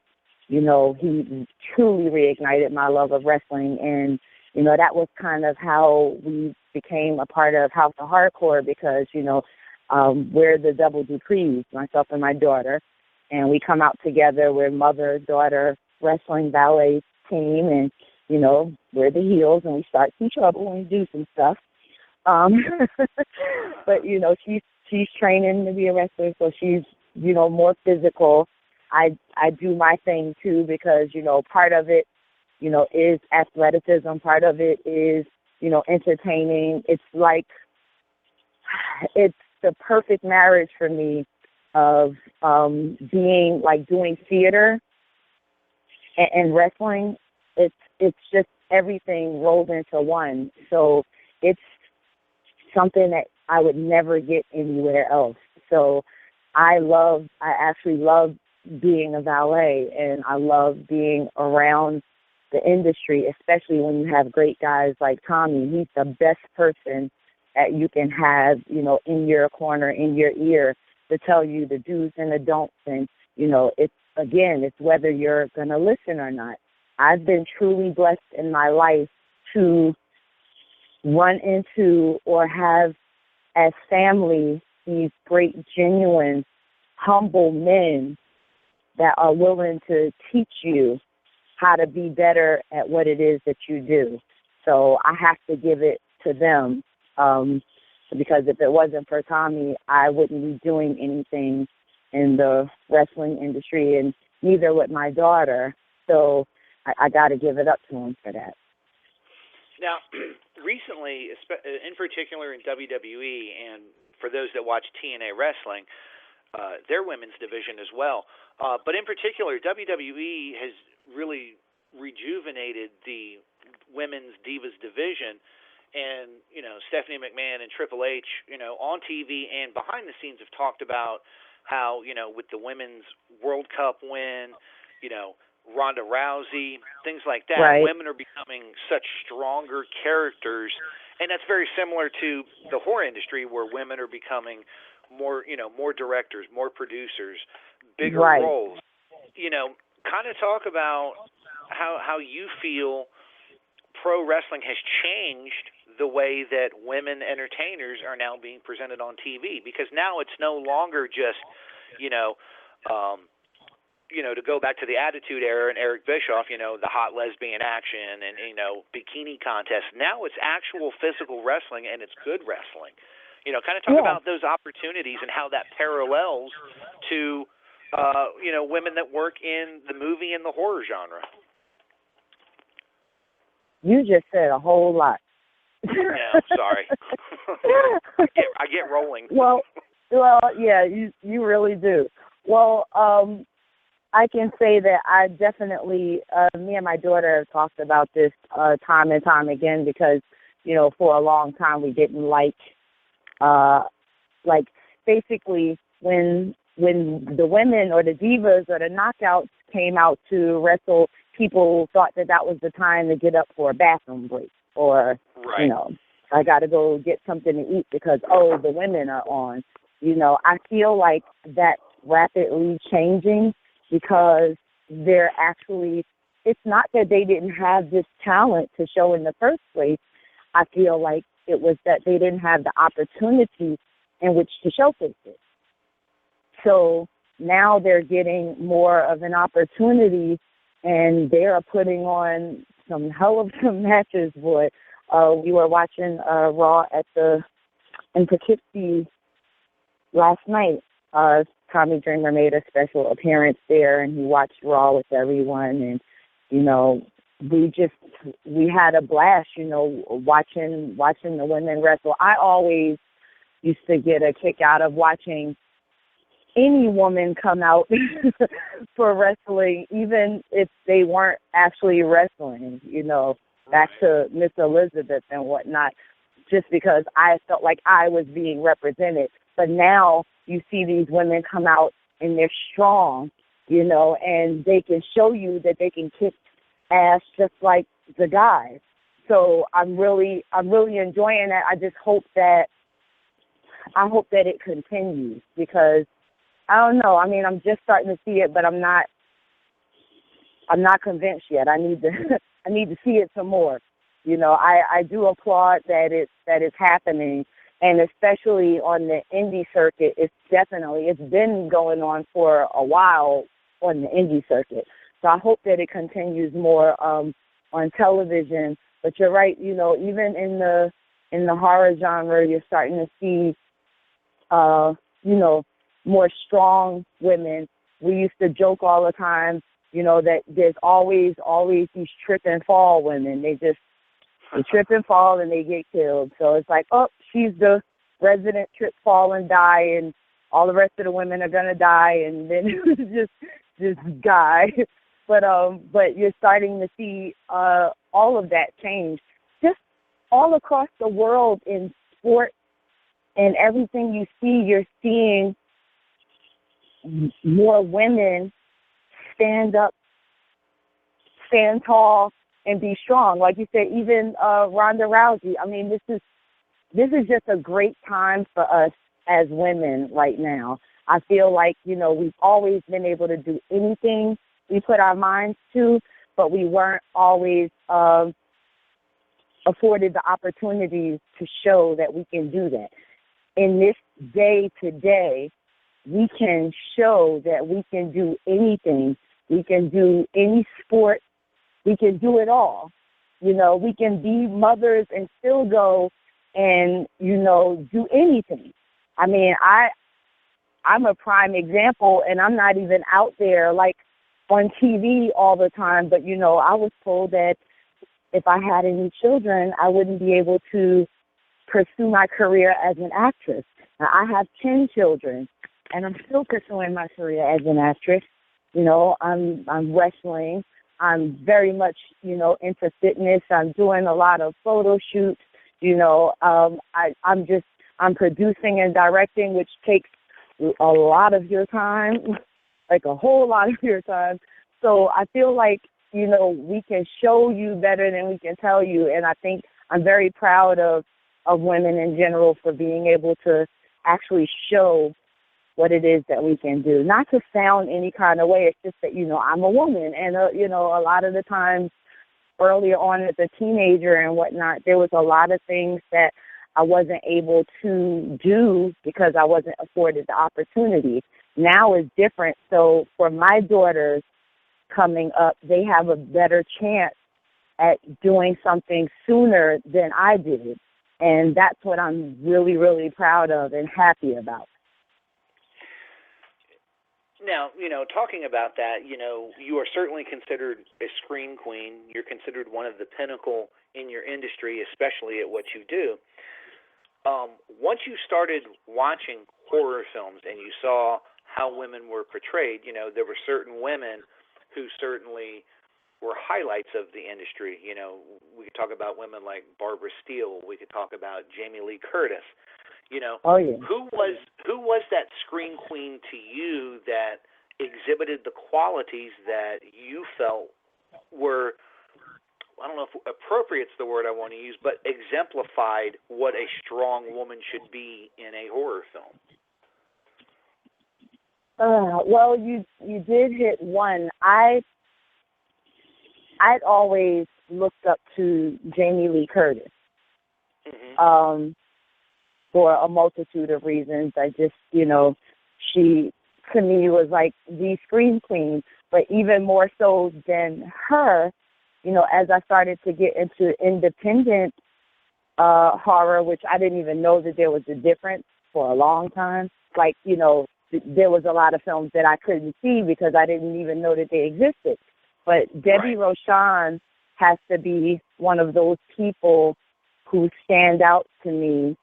you know, he truly reignited my love of wrestling. And, you know, that was kind of how we became a part of House of Hardcore, because, you know, we're the Double Duprees, myself and my daughter, and we come out together. We're mother-daughter wrestling ballet team, and, you know, we're the heels, and we start some trouble and we do some stuff. But, you know, she's training to be a wrestler, so she's, you know, more physical. I do my thing, too, because, you know, part of it, you know, is athleticism. Part of it is, you know, entertaining. It's like, it's the perfect marriage for me of being, like, doing theater and wrestling. It's just everything rolled into one. So it's something that I would never get anywhere else. So I actually love being a valet, and I love being around the industry, especially when you have great guys like Tommy. He's the best person that you can have, you know, in your corner, in your ear, to tell you the do's and the don'ts. And, you know, it's whether you're going to listen or not. I've been truly blessed in my life to run into or have as family these great, genuine, humble men that are willing to teach you how to be better at what it is that you do. So I have to give it to them, because if it wasn't for Tommy, I wouldn't be doing anything in the wrestling industry, and neither would my daughter. So I got to give it up to him for that. Now, recently, in particular in WWE, and for those that watch TNA Wrestling, their women's division as well, but in particular, WWE has really rejuvenated the women's Divas division. And, you know, Stephanie McMahon and Triple H, you know, on TV and behind the scenes have talked about how, you know, with the Women's World Cup win, you know, Ronda Rousey, things like that, right, women are becoming such stronger characters. And that's very similar to the horror industry, where women are becoming more, you know, more directors, more producers, bigger right roles. You know, kind of talk about how you feel pro wrestling has changed the way that women entertainers are now being presented on TV, because now it's no longer just, you know, to go back to the Attitude Era and Eric Bischoff, you know, the hot lesbian action and, you know, bikini contests. Now it's actual physical wrestling, and it's good wrestling. You know, kind of talk about those opportunities and how that parallels to, you know, women that work in the movie and the horror genre. You just said a whole lot. Yeah, sorry. I get rolling. Well, yeah, you really do. Well, I can say that I definitely, me and my daughter have talked about this time and time again, because, you know, for a long time we didn't like basically when the women or the divas or the knockouts came out to wrestle, people thought that was the time to get up for a bathroom break, or, you know, I got to go get something to eat because, the women are on. You know, I feel like that's rapidly changing, because they're actually, it's not that they didn't have this talent to show in the first place. I feel like it was that they didn't have the opportunity in which to showcase it. So now they're getting more of an opportunity, and they are putting on some hell of some matches, boy. We were watching Raw in Poughkeepsie last night, Tommy Dreamer made a special appearance there, and he watched Raw with everyone, and, you know, we had a blast, you know, watching the women wrestle. I always used to get a kick out of watching any woman come out for wrestling, even if they weren't actually wrestling, you know, back to Miss Elizabeth and whatnot, just because I felt like I was being represented. But now you see these women come out and they're strong, you know, and they can show you that they can kick ass just like the guys. So I'm really enjoying that. I just hope that it continues, because I don't know. I mean, I'm just starting to see it, but I'm not convinced yet. I need to see it some more. You know, I do applaud that it's happening, and especially on the indie circuit, it's been going on for a while on the indie circuit. So I hope that it continues more on television. But you're right, you know, even in the horror genre, you're starting to see, you know, more strong women. We used to joke all the time, you know, that there's always these trip and fall women. They trip and fall and they get killed. So it's like, oh, she's the resident trip, fall, and die, and all the rest of the women are gonna die, and then it's just this guy. But you're starting to see all of that change, just all across the world in sport and everything you see. You're seeing more women stand up, stand tall, and be strong. Like you said, even Ronda Rousey. I mean, this is just a great time for us as women right now. I feel like, you know, we've always been able to do anything we put our minds to, but we weren't always afforded the opportunities to show that we can do that. In this day today, we can show that we can do anything. We can do any sport. We can do it all. You know, we can be mothers and still go and, you know, do anything. I mean, I'm a prime example, and I'm not even out there like on TV all the time. But, you know, I was told that if I had any children, I wouldn't be able to pursue my career as an actress. Now, I have 10 children, and I'm still pursuing my career as an actress. You know, I'm wrestling. I'm very much, you know, into fitness. I'm doing a lot of photo shoots. You know, I'm producing and directing, which takes a lot of your time, like a whole lot of your time. So I feel like, you know, we can show you better than we can tell you. And I think I'm very proud of women in general for being able to actually show what it is that we can do. Not to sound any kind of way, it's just that, you know, I'm a woman. And, you know, a lot of the times earlier on as a teenager and whatnot, there was a lot of things that I wasn't able to do because I wasn't afforded the opportunity. Now it's different. So for my daughters coming up, they have a better chance at doing something sooner than I did. And that's what I'm really, really proud of and happy about. Now, you know, talking about that, you know, you are certainly considered a scream queen. You're considered one of the pinnacle in your industry, especially at what you do. Once you started watching horror films and you saw how women were portrayed, you know, there were certain women who certainly were highlights of the industry. You know, we could talk about women like Barbara Steele. We could talk about Jamie Lee Curtis. You know, oh, yeah. Who was that scream queen to you that exhibited the qualities that you felt were, I don't know if appropriate's the word I want to use, but exemplified what a strong woman should be in a horror film? Well, you did hit one. I'd always looked up to Jamie Lee Curtis. Mm-hmm. For a multitude of reasons. I just, you know, she, to me, was like the scream queen. But even more so than her, you know, as I started to get into independent horror, which I didn't even know that there was a difference for a long time. Like, you know, there was a lot of films that I couldn't see because I didn't even know that they existed. But Debbie Rochon has to be one of those people who stand out to me,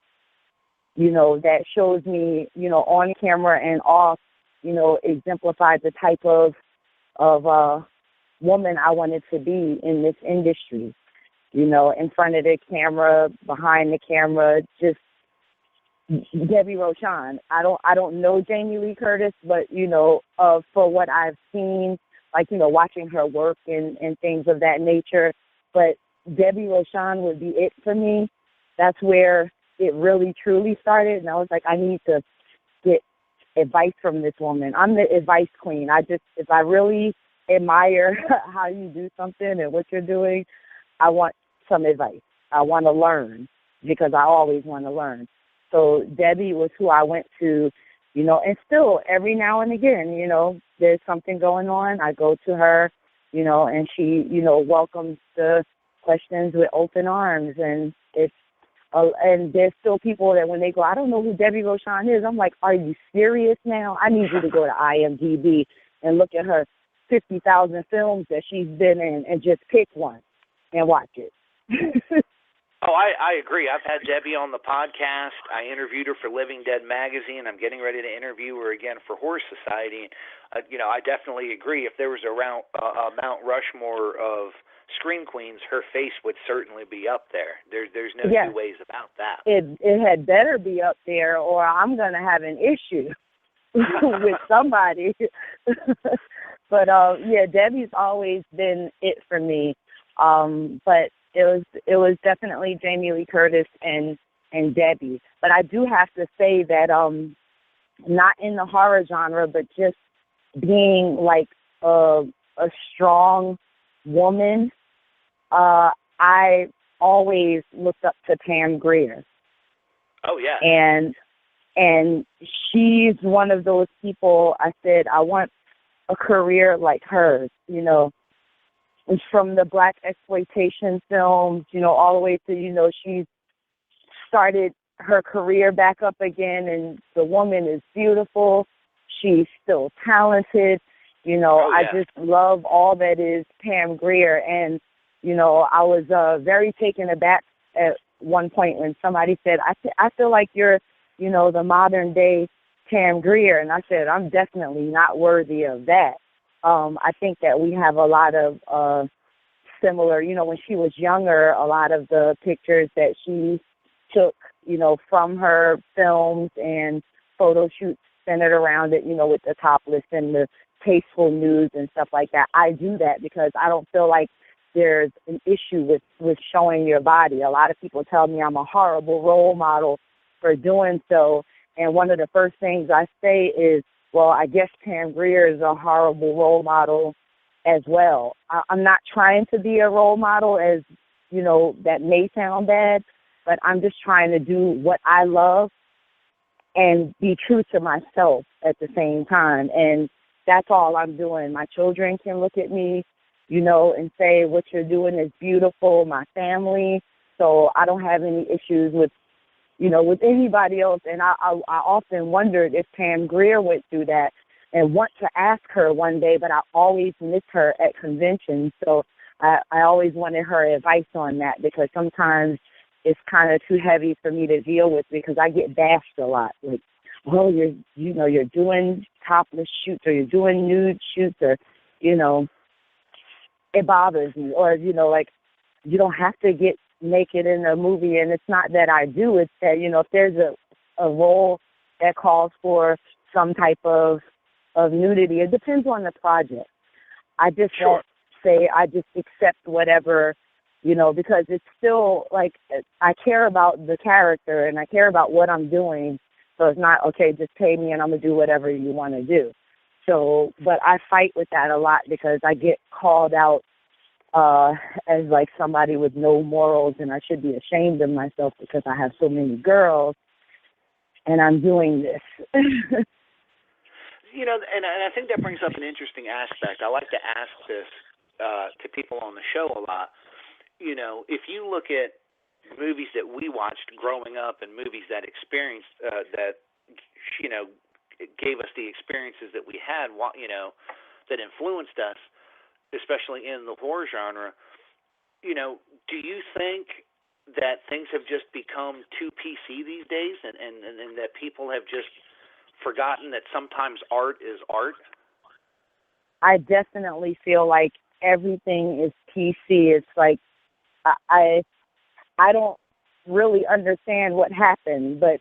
you know, that shows me, you know, on camera and off, you know, exemplifies the type of woman I wanted to be in this industry. You know, in front of the camera, behind the camera, just Debbie Rochon. I don't know Jamie Lee Curtis, but, you know, for what I've seen, like, you know, watching her work and things of that nature. But Debbie Rochon would be it for me. That's where it really, truly started. And I was like, I need to get advice from this woman. I'm the advice queen. If I really admire how you do something and what you're doing, I want some advice. I want to learn because I always want to learn. So Debbie was who I went to, you know, and still every now and again, you know, there's something going on. I go to her, you know, and she, you know, welcomes the questions with open arms. And and there's still people that when they go, I don't know who Debbie Rochon is. I'm like, are you serious now? I need you to go to IMDb and look at her 50,000 films that she's been in and just pick one and watch it. Oh, I agree. I've had Debbie on the podcast. I interviewed her for Living Dead magazine. I'm getting ready to interview her again for Horse Society. You know, I definitely agree. If there was a Mount Rushmore of Scream Queens, her face would certainly be up there. There's no two ways about that. It had better be up there, or I'm going to have an issue with somebody. But yeah, Debbie's always been it for me. But it was definitely Jamie Lee Curtis and Debbie. But I do have to say that not in the horror genre, but just being like a strong woman, I always looked up to Pam Grier. Oh yeah. And she's one of those people. I said I want a career like hers, you know. From the black exploitation films, you know, all the way to, you know, she's started her career back up again, and the woman is beautiful. She's still talented. You know, I just love all that is Pam Grier. And, you know, I was very taken aback at one point when somebody said, I feel like you're, you know, the modern day Pam Grier. And I said, I'm definitely not worthy of that. I think that we have a lot of similar, you know, when she was younger, a lot of the pictures that she took, you know, from her films and photo shoots centered around it, you know, with the topless and the tasteful nudes and stuff like that. I do that because I don't feel like there's an issue with showing your body. A lot of people tell me I'm a horrible role model for doing so. And one of the first things I say is, well, I guess Pam Grier is a horrible role model as well. I'm not trying to be a role model, as, you know, that may sound bad, but I'm just trying to do what I love and be true to myself at the same time. And that's all I'm doing. My children can look at me, you know, and say, what you're doing is beautiful, my family. So I don't have any issues with, you know, with anybody else. And I often wondered if Pam Grier went through that and want to ask her one day, but I always miss her at conventions. So I always wanted her advice on that, because sometimes it's kind of too heavy for me to deal with because I get bashed a lot. Like, oh, you're doing topless shoots, or you're doing nude shoots, or, you know, it bothers me. Or, you know, like, you don't have to get naked in a movie. And it's not that I do, it's that, you know, if there's a role that calls for some type of nudity, it depends on the project. I just won't say I just accept whatever, you know, because it's still like, I care about the character and I care about what I'm doing. So it's not, okay, just pay me and I'm going to do whatever you want to do. So, but I fight with that a lot because I get called out as like somebody with no morals, and I should be ashamed of myself because I have so many girls and I'm doing this. You know, and I think that brings up an interesting aspect. I like to ask this to people on the show a lot. You know, if you look at movies that we watched growing up and movies that experienced that gave us the experiences that we had, that influenced us, especially in the horror genre. Do you think that things have just become too PC these days, and that people have just forgotten that sometimes art is art? I definitely feel like everything is PC. It's like I don't really understand what happened, but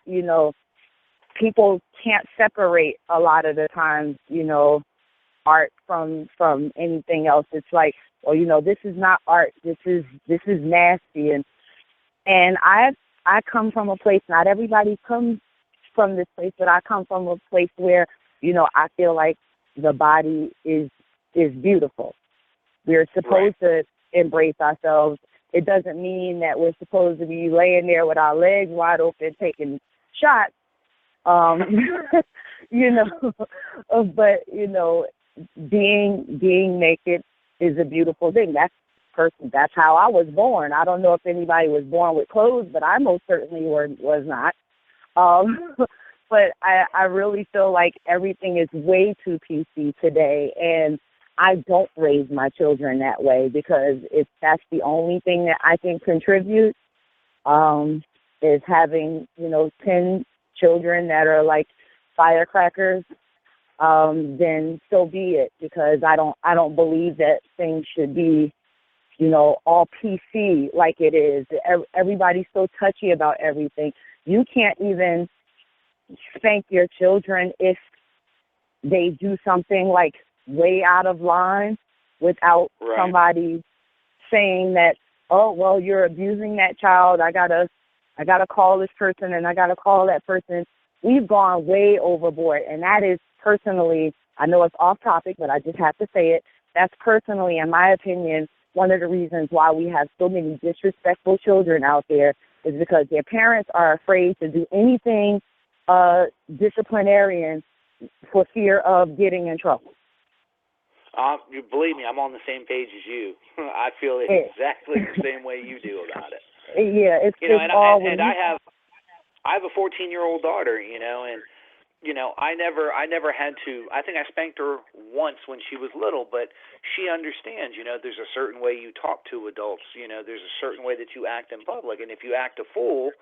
people can't separate a lot of the times, art from anything else. It's like, well, this is not art. This is nasty, and I come from a place. Not everybody comes from this place, but I come from a place where I feel like the body is beautiful. We're supposed to embrace ourselves. It doesn't mean that we're supposed to be laying there with our legs wide open taking shots. But being naked is a beautiful thing. That's how I was born. I don't know if anybody was born with clothes, but I most certainly was not. But I really feel like everything is way too PC today, and I don't raise my children that way, because if that's the only thing that I can contribute, is having 10 children that are like firecrackers, then so be it, because I don't believe that things should be all PC like it is. Everybody's so touchy about everything. You can't even spank your children if they do something like way out of line without somebody saying that, oh, well, you're abusing that child. I gotta call this person and I gotta call that person. We've gone way overboard, and that is personally, I know it's off topic, but I just have to say it. That's personally, in my opinion, one of the reasons why we have so many disrespectful children out there, is because their parents are afraid to do anything disciplinarian for fear of getting in trouble. You believe me, I'm on the same page as you. I feel exactly the same way you do about it. Yeah, it's I have a 14-year-old daughter, and I never had to. I think I spanked her once when she was little, but she understands. There's a certain way you talk to adults. There's a certain way that you act in public, and if you act a fool,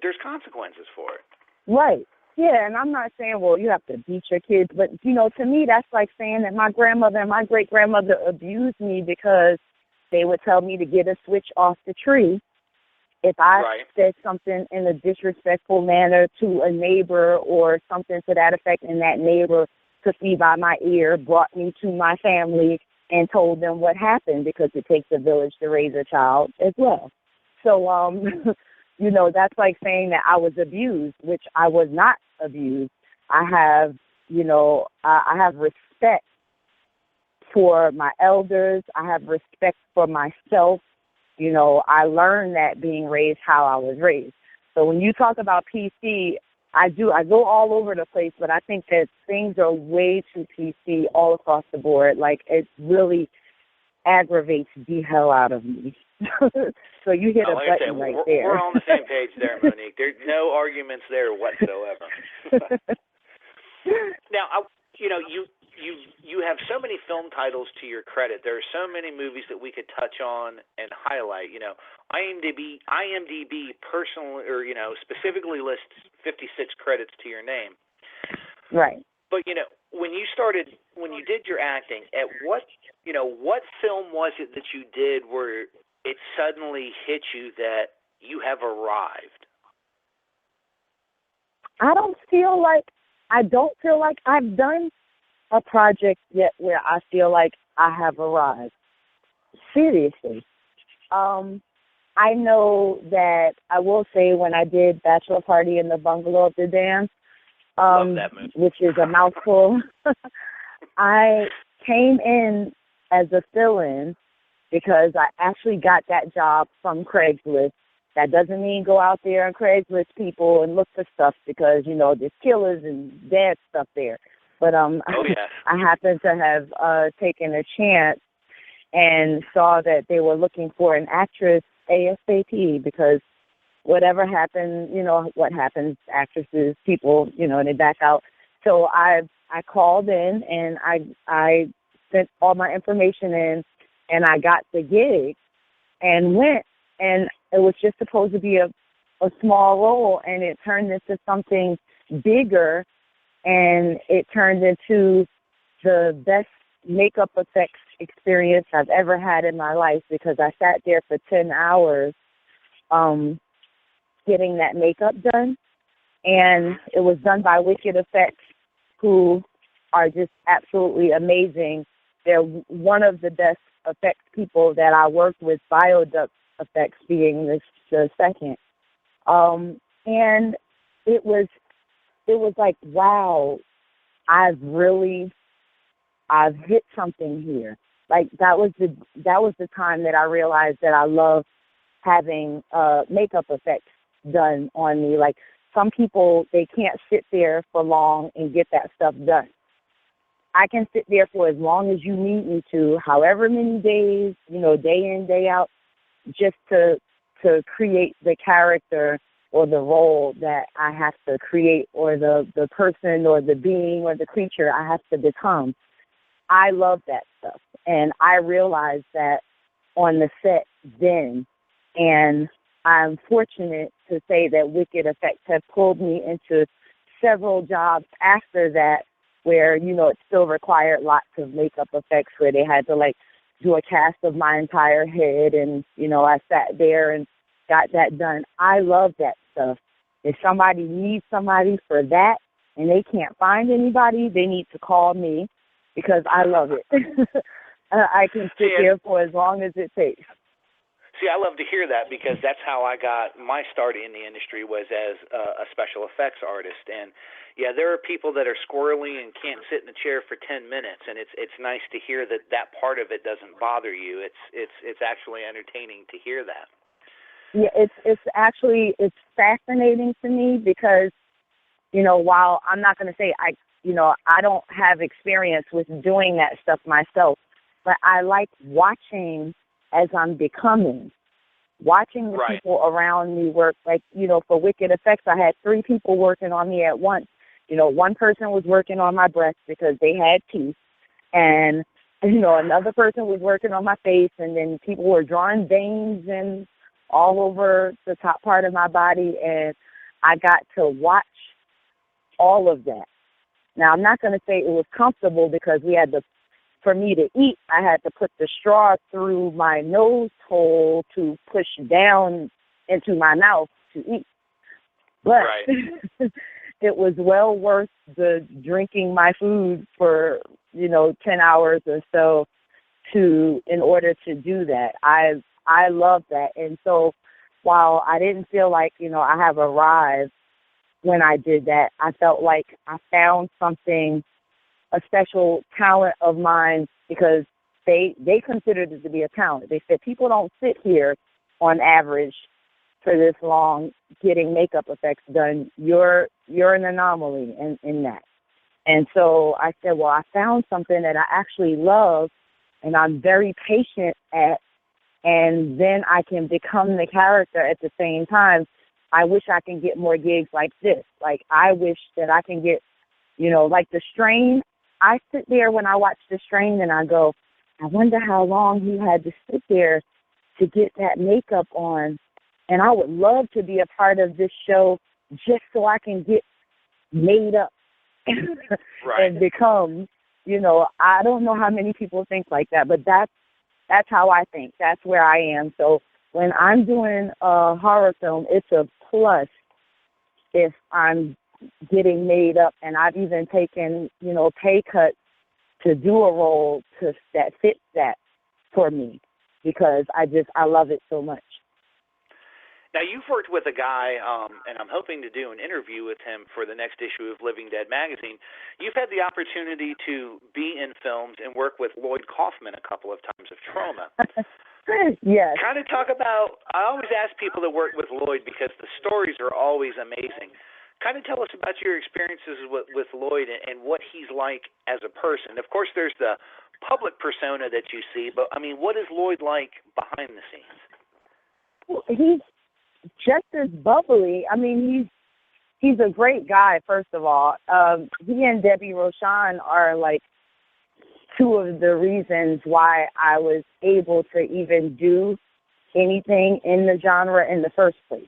there's consequences for it. Right. Yeah, and I'm not saying, well, you have to beat your kids, but, to me, that's like saying that my grandmother and my great-grandmother abused me because they would tell me to get a switch off the tree if I said something in a disrespectful manner to a neighbor or something to that effect, and that neighbor took me by my ear, brought me to my family, and told them what happened, because it takes a village to raise a child as well. So, that's like saying that I was abused, which I was not abused. I have, I have respect for my elders. I have respect for myself. I learned that being raised how I was raised. So when you talk about PC, I go all over the place, but I think that things are way too PC all across the board. Like, it really aggravates the hell out of me. So you hit a button right there. We're on the same page there, Monique. There's no arguments there whatsoever. Now, you have so many film titles to your credit. There are so many movies that we could touch on and highlight. IMDb personally, or specifically lists 56 credits to your name. Right. But when you did your acting, at what film was it that you did where it suddenly hit you that you have arrived? I don't feel like I've done a project yet where I feel like I have arrived. Seriously. I know that I will say, when I did Bachelor Party in the Bungalow of the Dam, love that movie, which is a mouthful, I came in as a fill-in because I actually got that job from Craigslist. That doesn't mean go out there and Craigslist people and look for stuff, because, there's killers and bad stuff there. But I happened to have taken a chance and saw that they were looking for an actress ASAP, because whatever happened, what happens, actresses, people, they back out. So I called in and I sent all my information in, and I got the gig and went, and it was just supposed to be a small role, and it turned into something bigger, and it turned into the best makeup effects experience I've ever had in my life, because I sat there for 10 hours getting that makeup done, and it was done by Wicked Effects, who are just absolutely amazing. They're one of the best effects people that I worked with, Bioduct Effects being the second. And it was like, wow, I've hit something here. Like that was the time that I realized that I love having makeup effects done on me. Like some people, they can't sit there for long and get that stuff done. I can sit there for as long as you need me to, however many days, day in, day out, just to create the character or the role that I have to create, or the person or the being or the creature I have to become. I love that stuff. And I realized that on the set then. And I'm fortunate to say that Wicked Effects have pulled me into several jobs after that, where, it still required lots of makeup effects, where they had to, do a cast of my entire head, and, I sat there and got that done. I love that stuff. If somebody needs somebody for that and they can't find anybody, they need to call me, because I love it. I can sit there for as long as it takes. See, I love to hear that, because that's how I got my start in the industry, was as a special effects artist. And yeah, there are people that are squirrely and can't sit in a chair for 10 minutes, and it's nice to hear that part of it doesn't bother you. It's actually entertaining to hear that. Yeah, it's fascinating to me, because while I'm not going to say I don't have experience with doing that stuff myself, but I like watching as I'm becoming, watching the people around me work. Like, for Wicked Effects, I had 3 people working on me at once. One person was working on my breast because they had teeth, and, another person was working on my face, and then people were drawing veins and all over the top part of my body, and I got to watch all of that. Now, I'm not going to say it was comfortable, because for me to eat, I had to put the straw through my nose hole to push down into my mouth to eat. But it was well worth the drinking my food for, 10 hours or so in order to do that. I love that. And so while I didn't feel like, I have arrived when I did that, I felt like I found something, a special talent of mine, because they considered it to be a talent. They said, people don't sit here on average for this long getting makeup effects done. You're an anomaly in that. And so I said, well, I found something that I actually love, and I'm very patient at, and then I can become the character at the same time. I wish I can get more gigs like this. Like, I wish that I can get, like The Strain. I sit there when I watch The Strain and I go, I wonder how long he had to sit there to get that makeup on. And I would love to be a part of this show just so I can get made up and become, I don't know how many people think like that, but that's how I think. That's where I am. So when I'm doing a horror film, it's a plus if I'm getting made up, and I've even taken, pay cuts to do a role that fits that for me, because I love it so much. Now, you've worked with a guy, and I'm hoping to do an interview with him for the next issue of Living Dead magazine. You've had the opportunity to be in films and work with Lloyd Kaufman a couple of times of Trauma. Yes. Kind of talk about, I always ask people to work with Lloyd because the stories are always amazing. Kind of tell us about your experiences with Lloyd and what he's like as a person. Of course, there's the public persona that you see, but, I mean, what is Lloyd like behind the scenes? Well, just as bubbly. I mean, he's a great guy, first of all. He and Debbie Rochon are like two of the reasons why I was able to even do anything in the genre in the first place.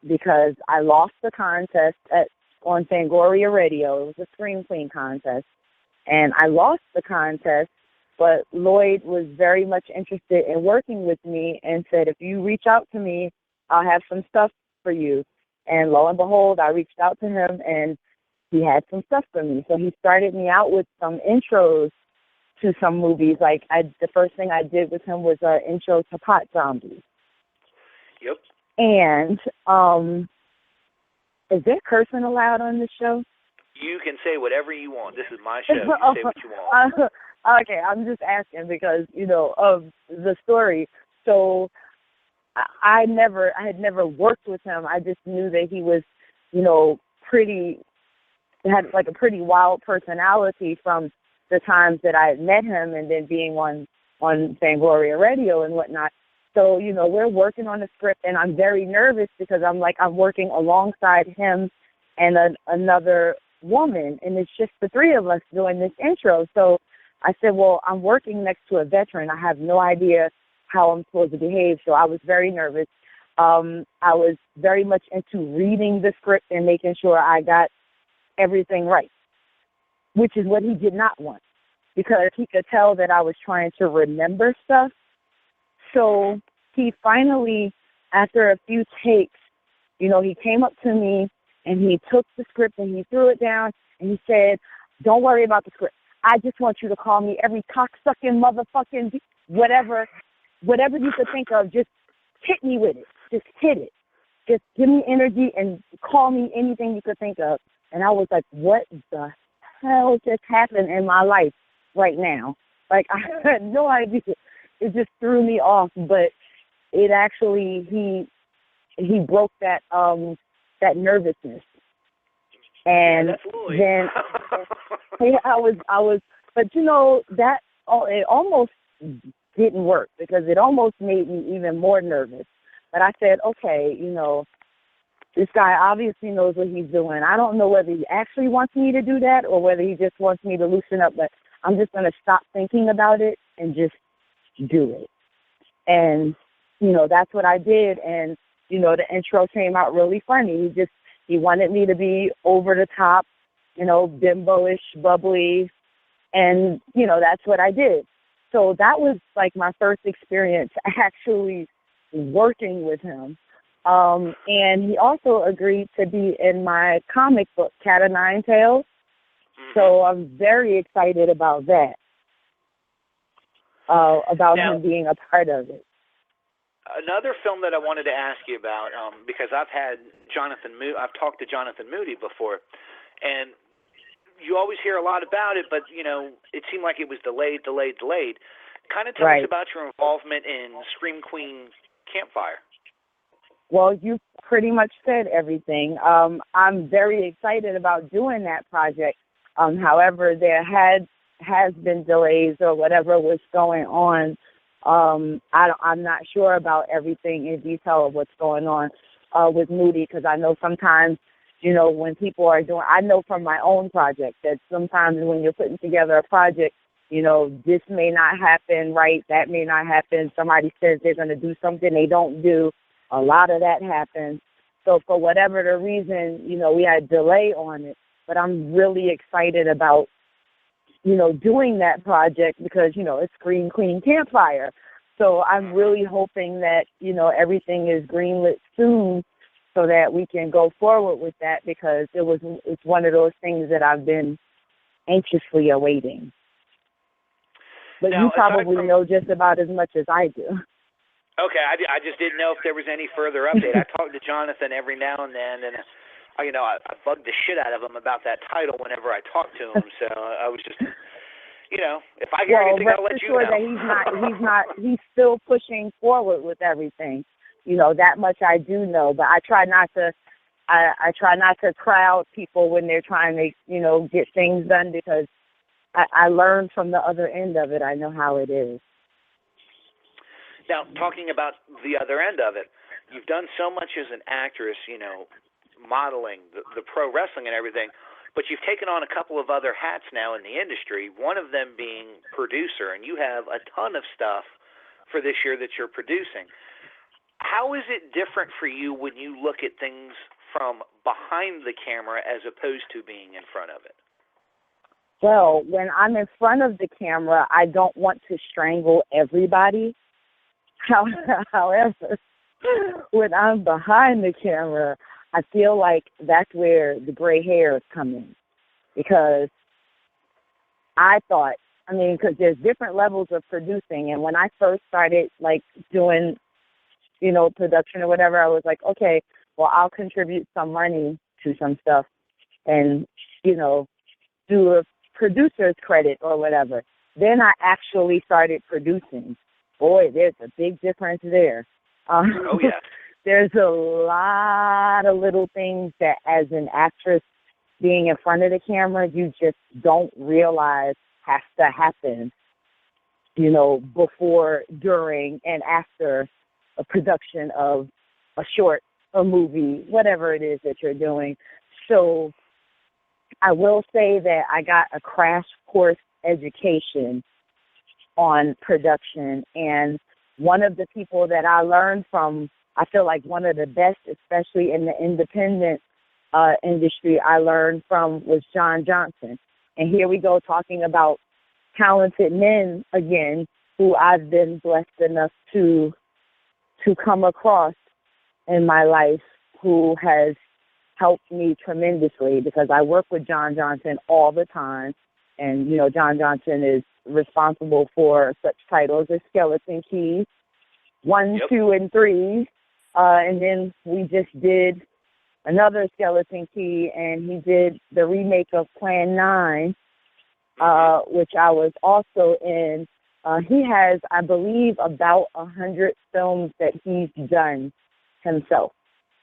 Because I lost the contest on Fangoria Radio. It was a Scream Queen contest. And I lost the contest, but Lloyd was very much interested in working with me and said, if you reach out to me, I'll have some stuff for you. And lo and behold, I reached out to him, and he had some stuff for me. So he started me out with some intros to some movies. Like, the first thing I did with him was an intro to Pot Zombies. Yep. And is there cursing allowed on this show? You can say whatever you want. This is my show. You say what you want. Okay, I'm just asking because, of the story. So I had never worked with him. I just knew that he was, had like a pretty wild personality from the times that I had met him and then being on Fangoria Radio and whatnot. So, we're working on the script, and I'm very nervous because I'm working alongside him and another woman, and it's just the three of us doing this intro. So I said, well, I'm working next to a veteran. I have no idea how I'm supposed to behave, so I was very nervous. I was very much into reading the script and making sure I got everything right, which is what he did not want, because he could tell that I was trying to remember stuff. So he finally, after a few takes, he came up to me and he took the script and he threw it down and he said, don't worry about the script. I just want you to call me every cocksucking motherfucking whatever you could think of. Just hit me with it. Just hit it. Just give me energy and call me anything you could think of. And I was like, what the hell just happened in my life right now? Like, I had no idea. It just threw me off, but it actually, he broke that nervousness. And then I was, but that it almost didn't work because it almost made me even more nervous. But I said, okay, this guy obviously knows what he's doing. I don't know whether he actually wants me to do that or whether he just wants me to loosen up, but I'm just going to stop thinking about it and just do it. And, that's what I did. And, the intro came out really funny. He wanted me to be over the top, bimbo-ish, bubbly. And, that's what I did. So that was like my first experience actually working with him. And he also agreed to be in my comic book, Cat o' Nine Tails. So I'm very excited about that, him being a part of it. Another film that I wanted to ask you about, because I've talked to Jonathan Moody before, and you always hear a lot about it, but, it seemed like it was delayed. Kind of tell us about your involvement in Scream Queen Campfire. Well, you pretty much said everything. I'm very excited about doing that project. However, there has been delays or whatever was going on. I'm not sure about everything in detail of what's going on with Moody, because I know sometimes, when people are doing, I know from my own project that sometimes when you're putting together a project, this may not happen right, that may not happen. Somebody says they're going to do something they don't do. A lot of that happens. So for whatever the reason, we had a delay on it. But I'm really excited about, doing that project because, it's Scream Queen Campfire. So I'm really hoping that, everything is greenlit soon so that we can go forward with that, because it's one of those things that I've been anxiously awaiting. But now, you probably know just about as much as I do. Okay, I just didn't know if there was any further update. I talk to Jonathan every now and then, and I bug the shit out of him about that title whenever I talk to him. So I was just, if I hear anything, I'll let you know. That he's still pushing forward with everything. That much I do know, but I try not to. I try not to crowd people when they're trying to, get things done, because I learned from the other end of it. I know how it is. Now, talking about the other end of it, you've done so much as an actress, modeling, the pro wrestling and everything, but you've taken on a couple of other hats now in the industry, one of them being producer, and you have a ton of stuff for this year that you're producing. How is it different for you when you look at things from behind the camera as opposed to being in front of it? Well, when I'm in front of the camera, I don't want to strangle everybody. However, when I'm behind the camera, I feel like that's where the gray hairs come in. Because because there's different levels of producing. And when I first started, doing, production or whatever, I was like, okay, well, I'll contribute some money to some stuff and, do a producer's credit or whatever. Then I actually started producing. Boy, there's a big difference there. Oh, yeah. There's a lot of little things that as an actress being in front of the camera, you just don't realize has to happen, before, during, and after a production of a short, a movie, whatever it is that you're doing. So I will say that I got a crash course education on production, and one of the people that I learned from, I feel like one of the best, especially in the independent industry, I learned from was John Johnson. And here we go talking about talented men again, who I've been blessed enough to come across in my life, who has helped me tremendously, because I work with John Johnson all the time. And, John Johnson is responsible for such titles as Skeleton Keys, 1, Yep. 2, and 3. And then we just did another Skeleton Key, and he did the remake of Plan 9, which I was also in. He has, I believe, about 100 films that he's done himself.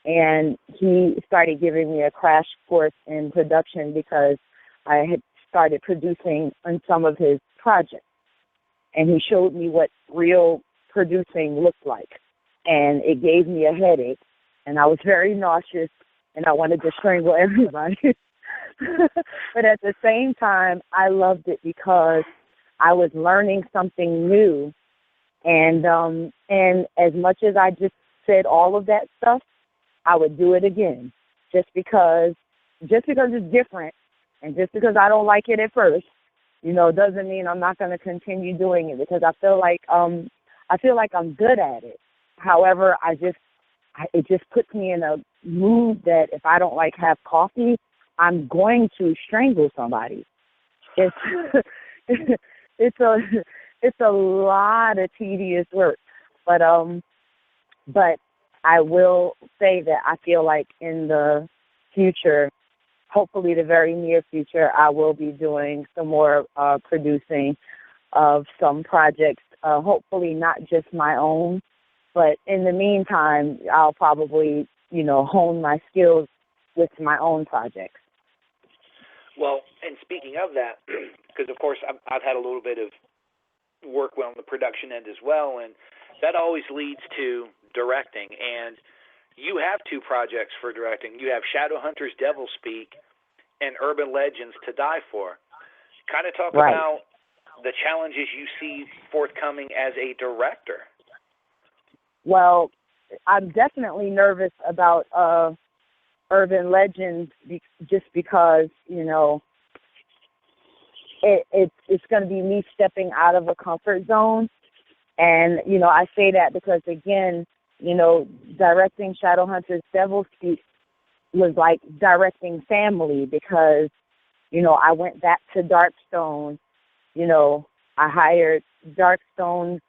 And he started giving me a crash course in production because I had started producing on some of his projects. And he showed me what real producing looked like. And it gave me a headache. And I was very nauseous, and I wanted to strangle everybody. But at the same time, I loved it because I was learning something new. And as much as I just said all of that stuff, I would do it again, just because it's different, and just because I don't like it at first, doesn't mean I'm not going to continue doing it, because I feel like I'm good at it. However, it just puts me in a mood that if I don't have coffee, I'm going to strangle somebody. It's a lot of tedious work, but I will say that I feel like in the future, hopefully the very near future, I will be doing some more producing of some projects, hopefully not just my own, but in the meantime, I'll probably, hone my skills with my own projects. Well, and speaking of that, because of course I've had a little bit of work on the production end as well, and that always leads to directing. And you have 2 projects for directing. You have Shadowhunters, Devilspeak, and Urban Legends to Die For. Kind of talk about the challenges you see forthcoming as a director. Well, I'm definitely nervous about Urban Legends just because, it's going to be me stepping out of a comfort zone. And, I say that because, again, directing Shadowhunters Devilspeak was like directing family because, I went back to Darkstone. I hired Darkstone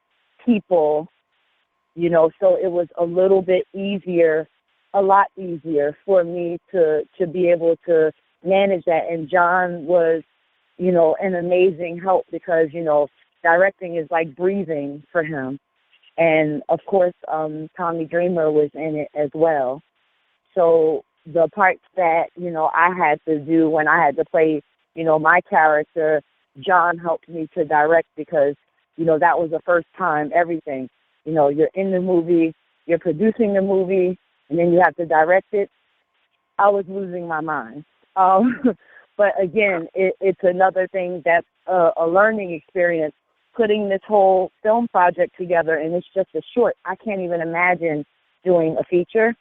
people, so it was a little bit easier, a lot easier for me to be able to manage that. And John was, an amazing help because, directing is like breathing for him. And, of course, Tommy Dreamer was in it as well. So the parts that, I had to do when I had to play, my character, John helped me to direct because, that was the first time everything. You're in the movie, you're producing the movie, and then you have to direct it. I was losing my mind. But again, it's another thing that's a learning experience, putting this whole film project together, and it's just a short. I can't even imagine doing a feature.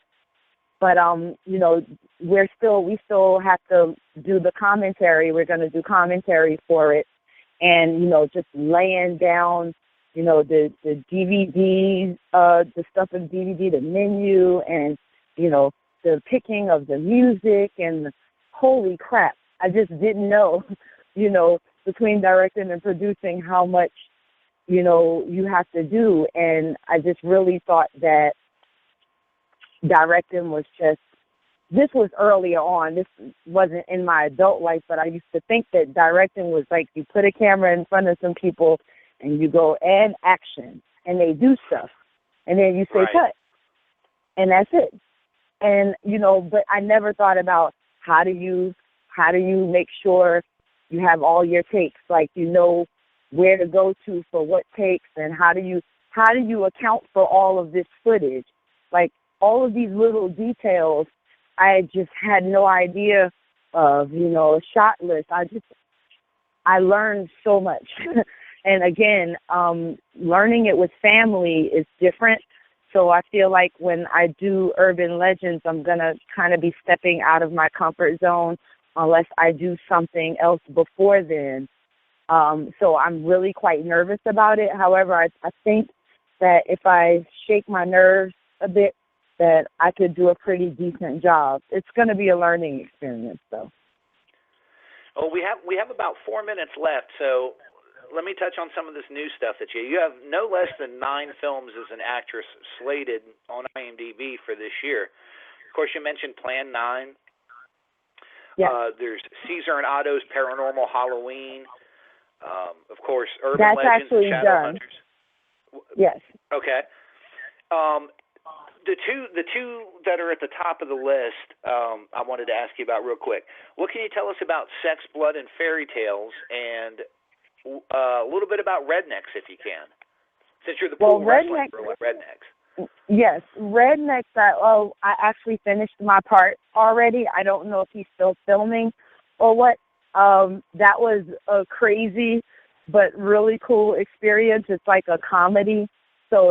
But you know, we still have to do the commentary. We're going to do commentary for it, and you know, just laying down, you know, the DVDs, the stuff in DVD, the menu, and you know, the picking of the music, and holy crap, I just didn't know, you know, between directing and producing how much, you know, you have to do. And I just really thought that directing was just, this was earlier on. This wasn't in my adult life, but I used to think that directing was like you put a camera in front of some people and you go, and action, and they do stuff. And then you say, right. cut. And that's it. And, you know, but I never thought about how do you make sure you have all your takes, like you know where to go to for what takes, and how do you account for all of this footage, like all of these little details. I just had no idea of, you know, a shot list. I learned so much. And again, learning it with family is different. So I feel like when I do urban legends, I'm going to kind of be stepping out of my comfort zone unless I do something else before then. So I'm really quite nervous about it. However, I think that if I shake my nerves a bit, that I could do a pretty decent job. It's going to be a learning experience, though. Well, we have about 4 minutes left, so let me touch on some of this new stuff that you have no less than 9 films as an actress slated on IMDb for this year. Of course, you mentioned Plan 9. Yes. There's Caesar and Otto's Paranormal Halloween. Of course, Urban That's Legends actually and done. Shadowhunters. Yes. Okay. The two that are at the top of the list, I wanted to ask you about real quick. What can you tell us about Sex, Blood, and Fairytales, and a little bit about Rednecks, if you can, since you're the pool wrestling girl at Rednecks. Yes, Rednecks. I actually finished my part already. I don't know if he's still filming or what. That was a crazy but really cool experience. It's like a comedy, so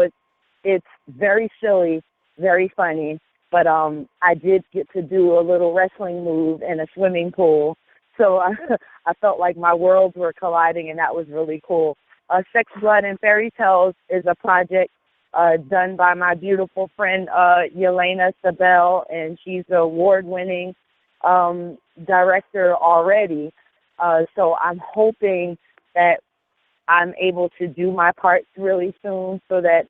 it's very silly, very funny. But I did get to do a little wrestling move in a swimming pool. So I felt like my worlds were colliding, and that was really cool. Sex, Blood, and Fairytales is a project done by my beautiful friend Yelena Sabel, and she's an award-winning director already. So I'm hoping that I'm able to do my parts really soon so that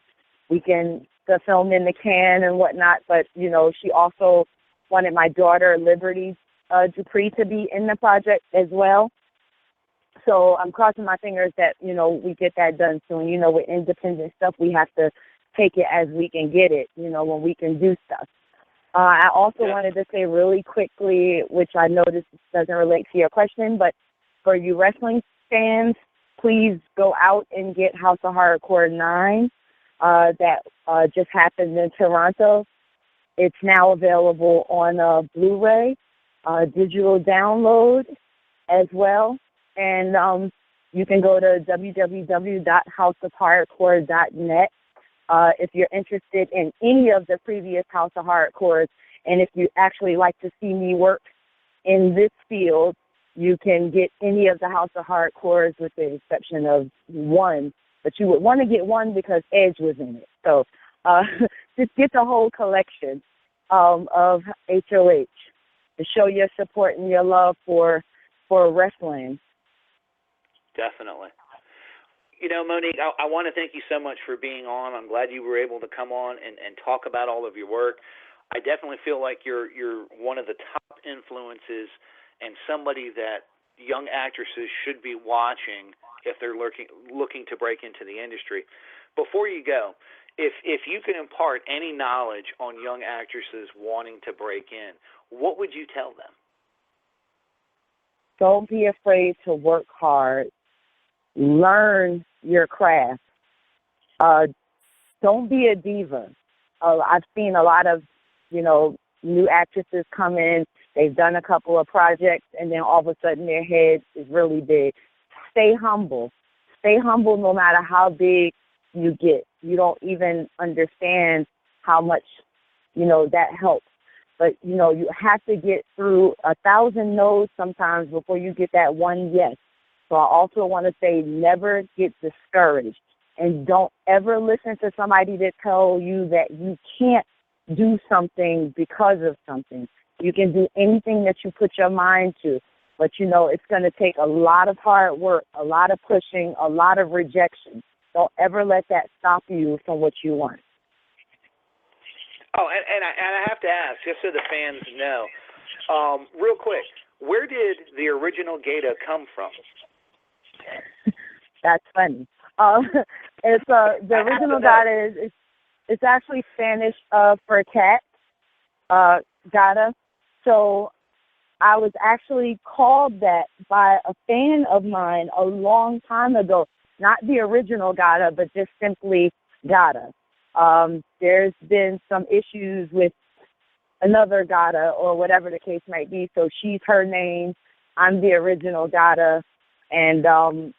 we can the film in the can and whatnot. But, you know, she also wanted my daughter, Liberty Dupree, to be in the project as well. So I'm crossing my fingers that, you know, we get that done soon. You know, with independent stuff, we have to take it as we can get it, you know, when we can do stuff. I also wanted to say really quickly, which I know this doesn't relate to your question, but for you wrestling fans, please go out and get House of Hardcore 9 that just happened in Toronto. It's now available on Blu-ray, digital download as well. And you can go to www.houseofhardcore.net if you're interested in any of the previous House of Hardcores. And if you actually like to see me work in this field, you can get any of the House of Hardcores with the exception of one. But you would want to get one because Edge was in it. So just get the whole collection of HOH to show your support and your love for wrestling. Definitely. You know, Monique, I want to thank you so much for being on. I'm glad you were able to come on and talk about all of your work. I definitely feel like you're one of the top influences and somebody that young actresses should be watching if they're looking to break into the industry. Before you go, if you can impart any knowledge on young actresses wanting to break in, what would you tell them? Don't be afraid to work hard. Learn your craft. Don't be a diva. I've seen a lot of, new actresses come in. They've done a couple of projects, and then all of a sudden their head is really big. Stay humble. Stay humble no matter how big you get. You don't even understand how much, that helps. But, you have to get through 1,000 no's sometimes before you get that one yes. So I also want to say never get discouraged. And don't ever listen to somebody that tells you that you can't do something because of something. You can do anything that you put your mind to. But, it's going to take a lot of hard work, a lot of pushing, a lot of rejection. Don't ever let that stop you from what you want. Oh, and I have to ask, just so the fans know, real quick, where did the original Gata come from? That's funny. It's the original Gata is it's actually Spanish for cat, Gata. So I was actually called that by a fan of mine a long time ago. Not the original Gata, but just simply Gata. There's been some issues with another Gata or whatever the case might be. So she's her name. I'm the original Gata, and I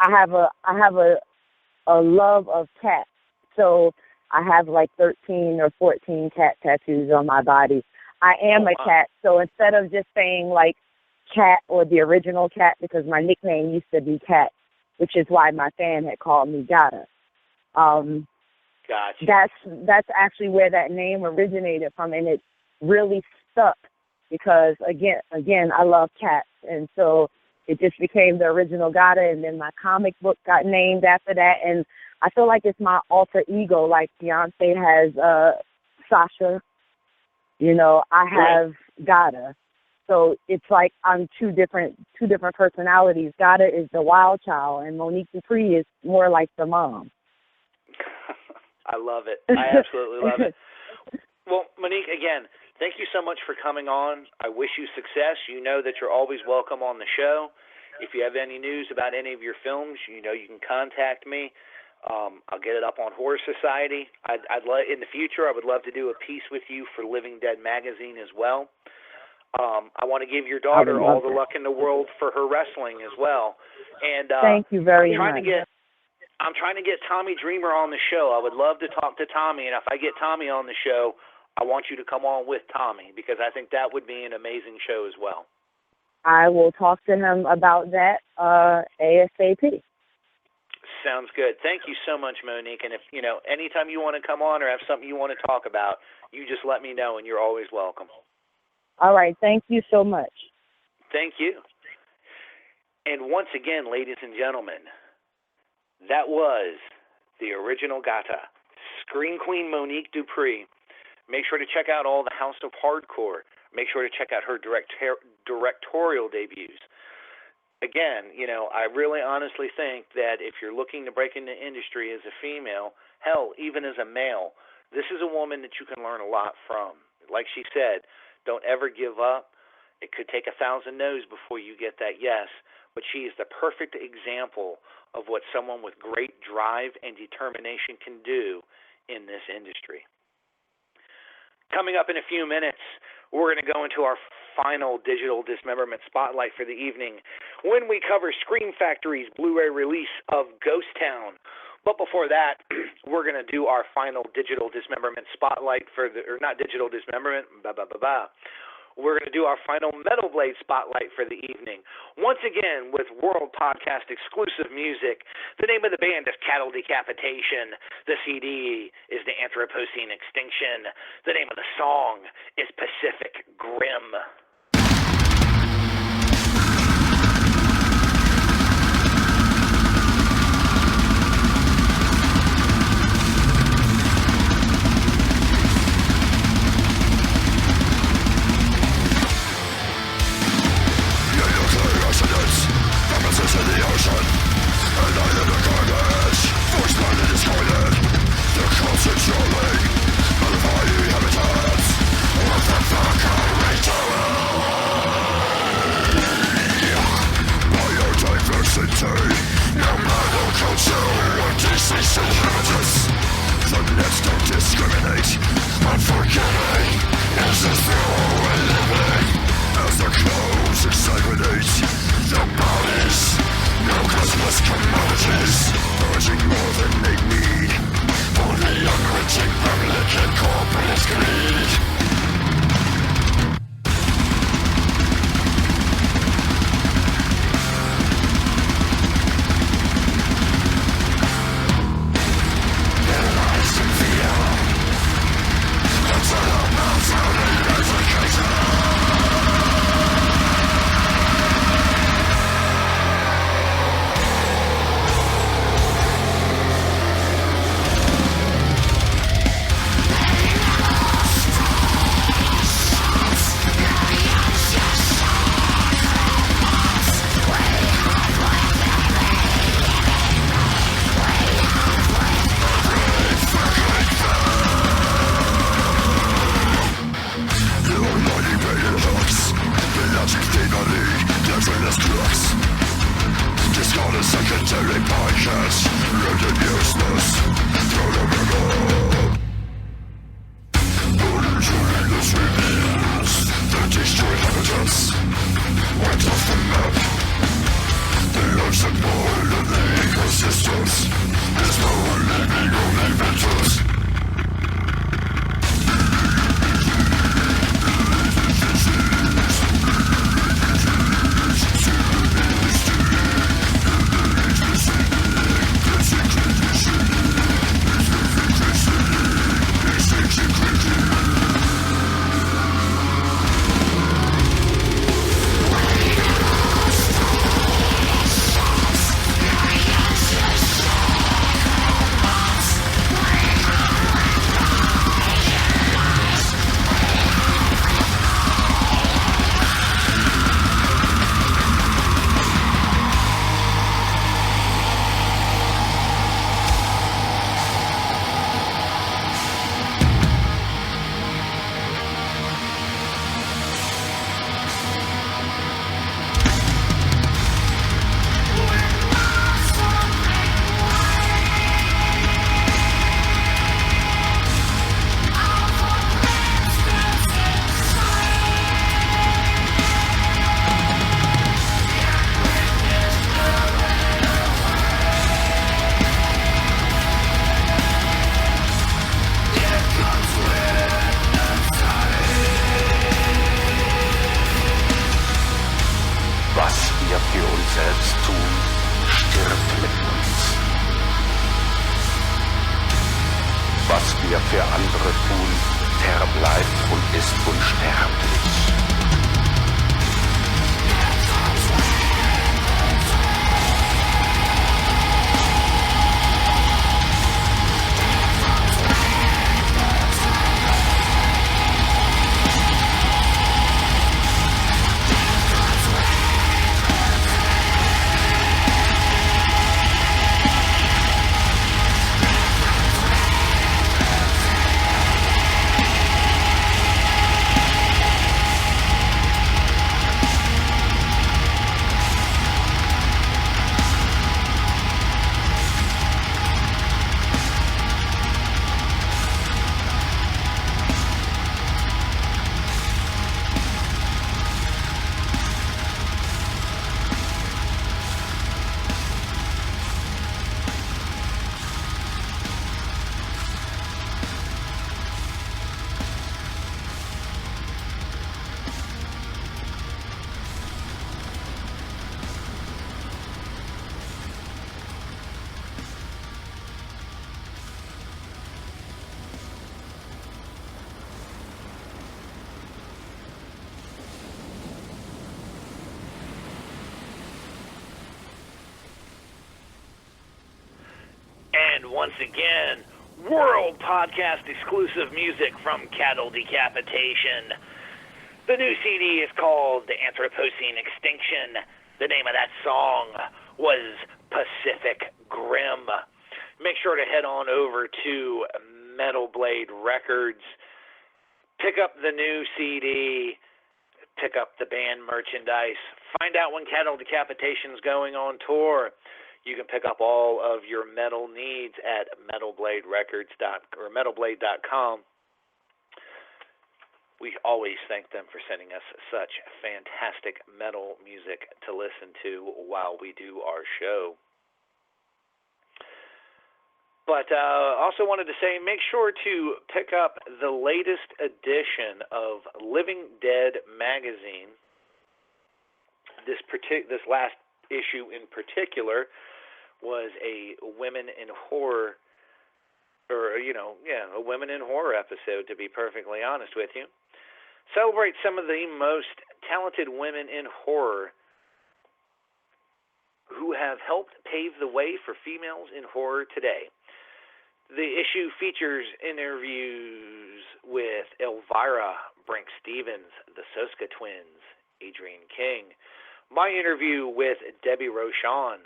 have a love of cats. So I have like 13 or 14 cat tattoos on my body. I am a cat. So instead of just saying like Cat or the original Cat, because my nickname used to be Cat, which is why my fan had called me Gata. Gotcha. That's actually where that name originated from, and it really stuck because again, I love cats, and so it just became the original Gata, and then my comic book got named after that, and I feel like it's my alter ego, like Beyonce has Sasha, I have Gata. So it's like I'm two different personalities. Gata is the wild child, and Monique Dupree is more like the mom. I love it. I absolutely love it. Well, Monique, again, thank you so much for coming on. I wish you success. You know that you're always welcome on the show. If you have any news about any of your films, you can contact me. I'll get it up on Horror Society. In the future, I would love to do a piece with you for Living Dead magazine as well. I want to give your daughter all the luck in the world for her wrestling as well. And thank you very much. I'm trying to get Tommy Dreamer on the show. I would love to talk to Tommy, and if I get Tommy on the show, I want you to come on with Tommy because I think that would be an amazing show as well. I will talk to him about that ASAP. Sounds good. Thank you so much, Monique. And if, anytime you want to come on or have something you want to talk about, you just let me know, and you're always welcome. All right. Thank you so much. Thank you. And once again, ladies and gentlemen, that was the original Gata, Scream Queen Monique Dupree. Make sure to check out all the House of Hardcore. Make sure to check out her directorial debuts. Again, I really honestly think that if you're looking to break into industry as a female, hell, even as a male, this is a woman that you can learn a lot from. Like she said, don't ever give up. It could take 1,000 no's before you get that yes, but she is the perfect example of what someone with great drive and determination can do in this industry. Coming up in a few minutes, we're going to go into our final digital dismemberment spotlight for the evening when we cover Scream Factory's Blu-ray release of Ghost Town. But before that, we're going to do our final digital dismemberment spotlight not digital dismemberment, We're going to do our final Metal Blade spotlight for the evening. Once again, with World Podcast exclusive music. The name of the band is Cattle Decapitation. The CD is The Anthropocene Extinction. The name of the song is Pacific Grim. Controlling, modifying habitats of the fucking tower. don't discriminate. Unforgiving is the throwaway living. As the clothes exsanguinate the bodies, no costless commodities, urging more than they need for the unreaching public and corporate greed. Their lives in fear until our mouths are eradicated. Secondary podcast, rendered useless, throw them above. Monitoring this reveals the destroyed habitats went off the map. The earth's ignored in the ecosystems. There's no one living on inventors. Once again, world podcast exclusive music from Cattle Decapitation. The new CD is called The Anthropocene Extinction. The name of that song was Pacific Grim. Make sure to head on over to Metal Blade Records. Pick up the new CD. Pick up the band merchandise. Find out when Cattle Decapitation is going on tour. You can pick up all of your metal needs at metalblade.com. We always thank them for sending us such fantastic metal music to listen to while we do our show. But also wanted to say, make sure to pick up the latest edition of Living Dead magazine. This last issue in particular was a women in horror, a women in horror episode, to be perfectly honest with you. Celebrate some of the most talented women in horror who have helped pave the way for females in horror today. The issue features interviews with Elvira Brink Stevens, the Soska twins, Adrienne King, my interview with Debbie Rochon.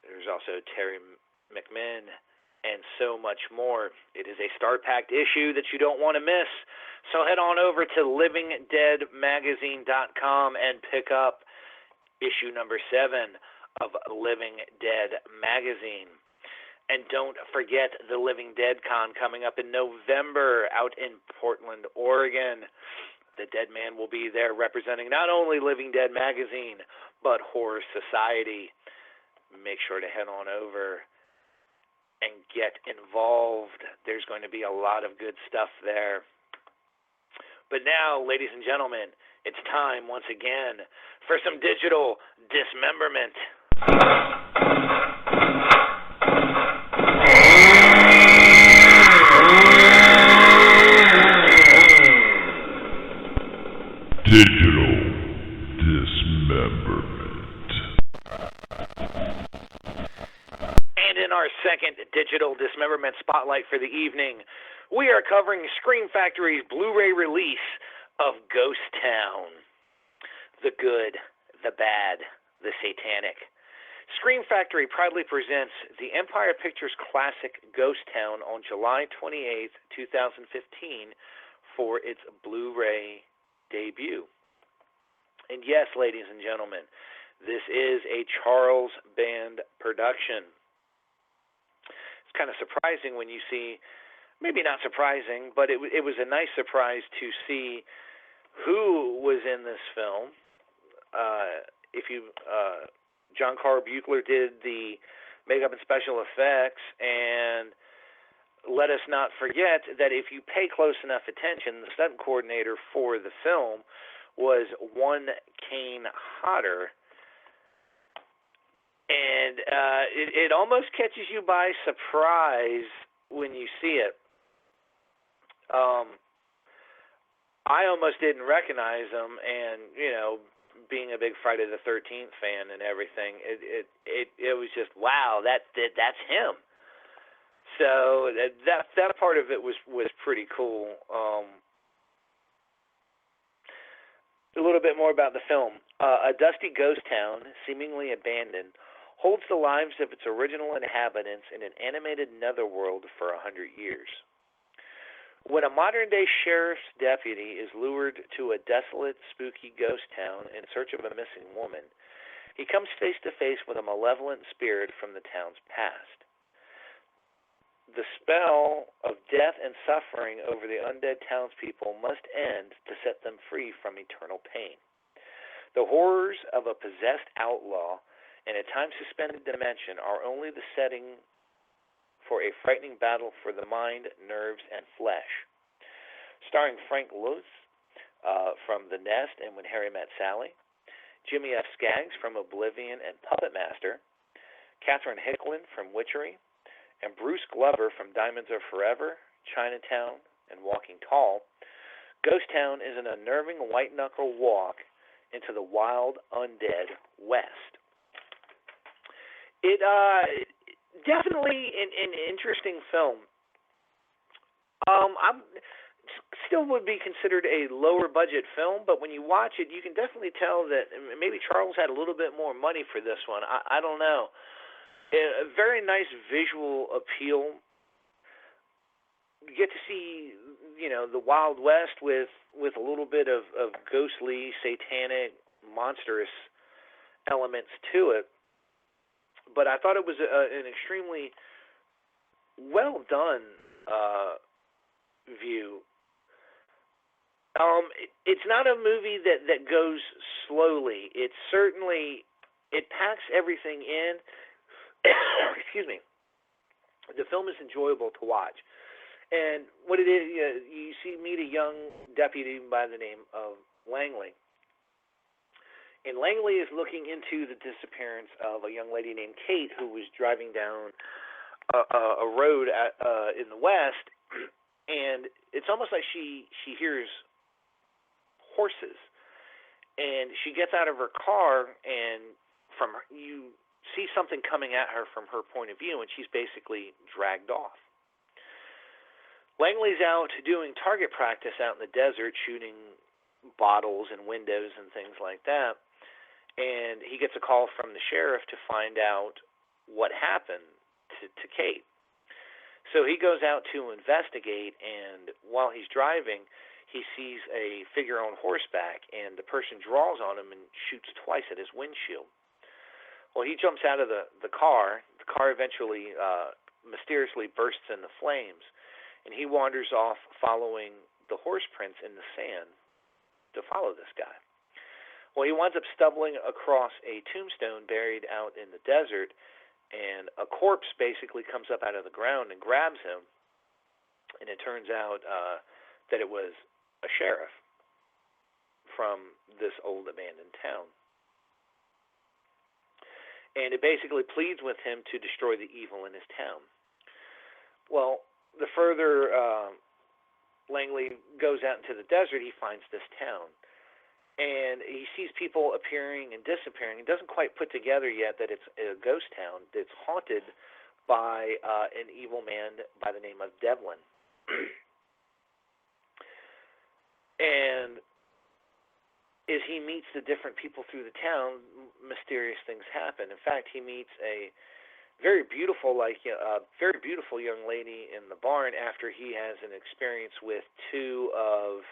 There's also Terry McMinn, and so much more. It is a star-packed issue that you don't want to miss. So head on over to livingdeadmagazine.com and pick up issue number 7 of Living Dead magazine. And don't forget the Living Dead Con coming up in November out in Portland, Oregon. The Dead Man will be there representing not only Living Dead magazine, but Horror Society. Make sure to head on over and get involved. There's going to be a lot of good stuff there. But now, ladies and gentlemen, it's time once again for some digital dismemberment. Digital dismemberment. And in our second digital dismemberment spotlight for the evening, we are covering Scream Factory's Blu-ray release of Ghost Town. The good, the bad, the satanic. Scream Factory proudly presents the Empire Pictures classic Ghost Town on July 28, 2015 for its Blu-ray debut. And yes, ladies and gentlemen, this is a Charles Band production. It's kind of surprising when you see, maybe not surprising, but it was a nice surprise to see who was in this film. John Carl Buechler did the makeup and special effects, and let us not forget that if you pay close enough attention, the stunt coordinator for the film was one Kane Hodder. And it almost catches you by surprise when you see it. I almost didn't recognize him, and, being a big Friday the 13th fan and everything, it was just, wow, that's him. So that part of it was pretty cool. A little bit more about the film. A dusty ghost town, seemingly abandoned, holds the lives of its original inhabitants in an animated netherworld for 100 years. When a modern-day sheriff's deputy is lured to a desolate, spooky ghost town in search of a missing woman, he comes face-to-face with a malevolent spirit from the town's past. The spell of death and suffering over the undead townspeople must end to set them free from eternal pain. The horrors of a possessed outlaw in a time-suspended dimension are only the setting for a frightening battle for the mind, nerves, and flesh. Starring Frank Luth from The Nest and When Harry Met Sally, Jimmy F. Skaggs from Oblivion and Puppet Master, Catherine Hicklin from Witchery, and Bruce Glover from Diamonds Are Forever, Chinatown, and Walking Tall, Ghost Town is an unnerving white-knuckle walk into the wild, undead West. It definitely an interesting film. I still would be considered a lower-budget film, but when you watch it, you can definitely tell that maybe Charles had a little bit more money for this one. I don't know. A very nice visual appeal. You get to see, the Wild West with a little bit of ghostly, satanic, monstrous elements to it. But I thought it was an extremely well done view. It's not a movie that goes slowly. It packs everything in. Excuse me. The film is enjoyable to watch. And what it is, you meet a young deputy by the name of Langley. And Langley is looking into the disappearance of a young lady named Kate who was driving down a road in the west, and it's almost like she hears horses, and she gets out of her car, and you see something coming at her from her point of view, and she's basically dragged off. Langley's out doing target practice out in the desert, shooting bottles and windows and things like that, and he gets a call from the sheriff to find out what happened to Kate. So he goes out to investigate, and while he's driving, he sees a figure on horseback, and the person draws on him and shoots twice at his windshield. Well, he jumps out of the car. The car eventually mysteriously bursts into flames, and he wanders off following the horse prints in the sand to follow this guy. Well, he winds up stumbling across a tombstone buried out in the desert, and a corpse basically comes up out of the ground and grabs him, and it turns out that it was a sheriff from this old abandoned town. And it basically pleads with him to destroy the evil in his town. Well, the further Langley goes out into the desert, he finds this town. And he sees people appearing and disappearing. He doesn't quite put together yet that it's a ghost town that's haunted by an evil man by the name of Devlin. And as he meets the different people through the town, mysterious things happen. In fact, he meets a very beautiful young lady in the barn after he has an experience with two of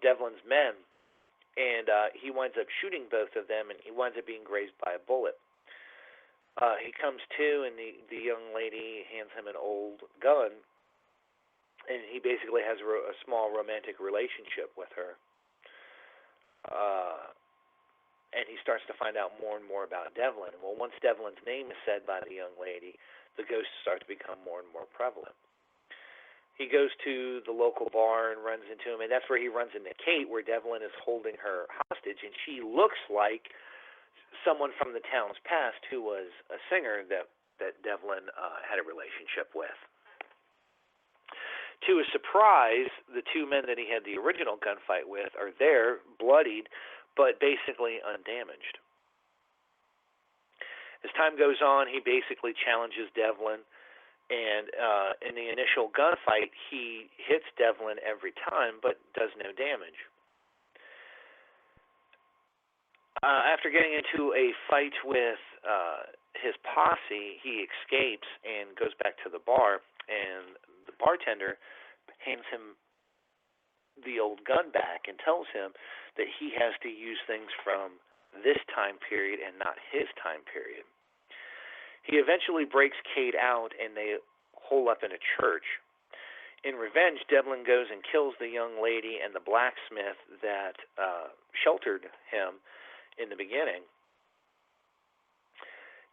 Devlin's men, and he winds up shooting both of them, and he winds up being grazed by a bullet. He comes to, and the young lady hands him an old gun, and he basically has a small romantic relationship with her. And he starts to find out more and more about Devlin. Well, once Devlin's name is said by the young lady, the ghosts start to become more and more prevalent. He goes to the local bar and runs into him, and that's where he runs into Kate, where Devlin is holding her hostage, and she looks like someone from the town's past who was a singer that Devlin had a relationship with. To his surprise, the two men that he had the original gunfight with are there, bloodied, but basically undamaged. As time goes on, he basically challenges Devlin, and in the initial gunfight, he hits Devlin every time, but does no damage. After getting into a fight with his posse, he escapes and goes back to the bar, and the bartender hands him the old gun back and tells him that he has to use things from this time period and not his time period. He eventually breaks Kate out, and they hole up in a church. In revenge, Devlin goes and kills the young lady and the blacksmith that sheltered him in the beginning.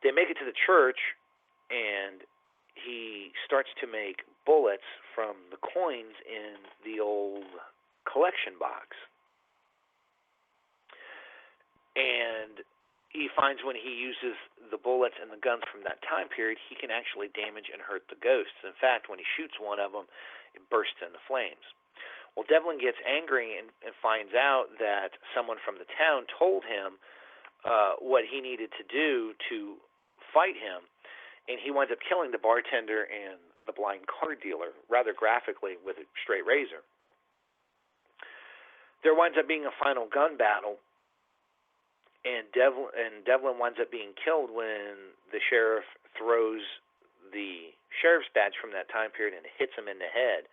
They make it to the church, and he starts to make bullets from the coins in the old collection box. And he finds when he uses the bullets and the guns from that time period, he can actually damage and hurt the ghosts. In fact, when he shoots one of them, it bursts into flames. Well, Devlin gets angry and finds out that someone from the town told him what he needed to do to fight him, and he winds up killing the bartender and the blind card dealer rather graphically with a straight razor. There winds up being a final gun battle, and Devlin winds up being killed when the sheriff throws the sheriff's badge from that time period and hits him in the head.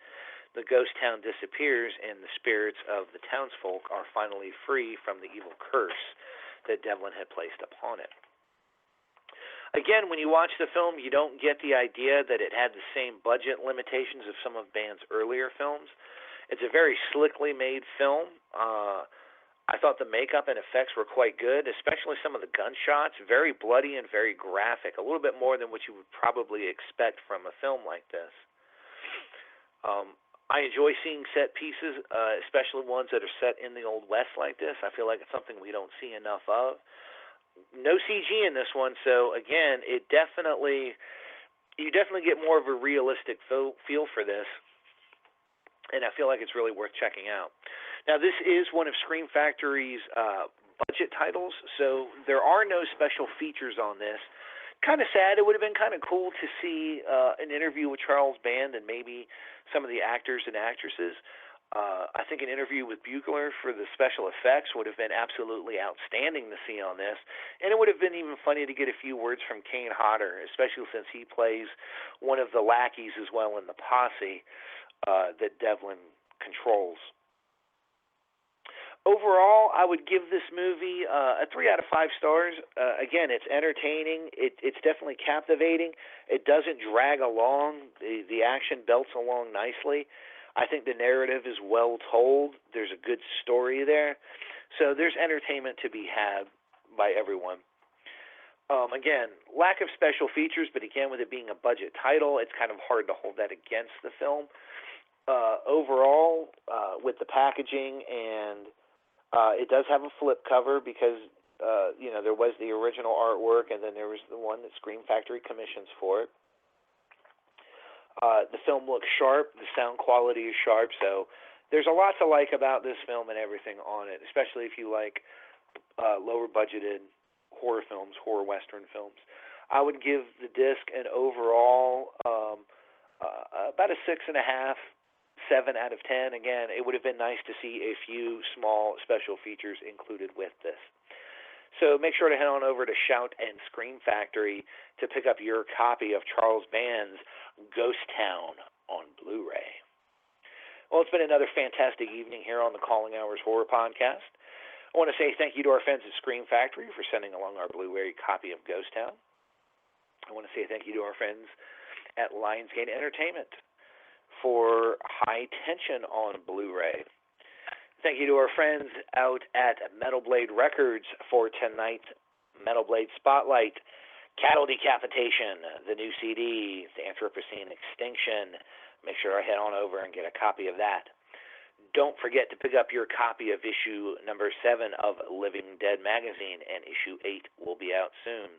The ghost town disappears, and the spirits of the townsfolk are finally free from the evil curse that Devlin had placed upon it. Again, when you watch the film, you don't get the idea that it had the same budget limitations of some of Band's earlier films. It's a very slickly made film. I thought the makeup and effects were quite good, especially some of the gunshots, very bloody and very graphic, a little bit more than what you would probably expect from a film like this. I enjoy seeing set pieces, especially ones that are set in the Old West like this. I feel like it's something we don't see enough of. No CG in this one, so again, you definitely get more of a realistic feel for this, and I feel like it's really worth checking out. Now, this is one of Scream Factory's budget titles, so there are no special features on this. Kind of sad. It would have been kind of cool to see an interview with Charles Band and maybe some of the actors and actresses. I think an interview with Bugler for the special effects would have been absolutely outstanding to see on this. And it would have been even funny to get a few words from Kane Hodder, especially since he plays one of the lackeys as well in the posse that Devlin controls. Overall, I would give this movie a 3 out of 5 stars. Again, it's entertaining. It's definitely captivating. It doesn't drag along. The action belts along nicely. I think the narrative is well told. There's a good story there. So there's entertainment to be had by everyone. Again, lack of special features, but again, with it being a budget title, it's kind of hard to hold that against the film. Overall, with the packaging and it does have a flip cover because, there was the original artwork and then there was the one that Scream Factory commissions for it. The film looks sharp. The sound quality is sharp. So there's a lot to like about this film and everything on it, especially if you like lower budgeted horror films, horror Western films. I would give the disc an overall about a 6.5, 7 out of 10. Again, it would have been nice to see a few small special features included with this. So make sure to head on over to Shout and Scream Factory to pick up your copy of Charles Band's Ghost Town on Blu-ray. Well, it's been another fantastic evening here on the Calling Hours Horror Podcast. I want to say thank you to our friends at Scream Factory for sending along our Blu-ray copy of Ghost Town. I want to say thank you to our friends at Lionsgate Entertainment for High Tension on Blu-ray. Thank you to our friends out at Metal Blade Records for tonight's Metal Blade Spotlight, Cattle Decapitation, the new CD, The Anthropocene Extinction. Make sure I head on over and get a copy of that. Don't forget to pick up your copy of issue number 7 of Living Dead magazine, and issue 8 will be out soon.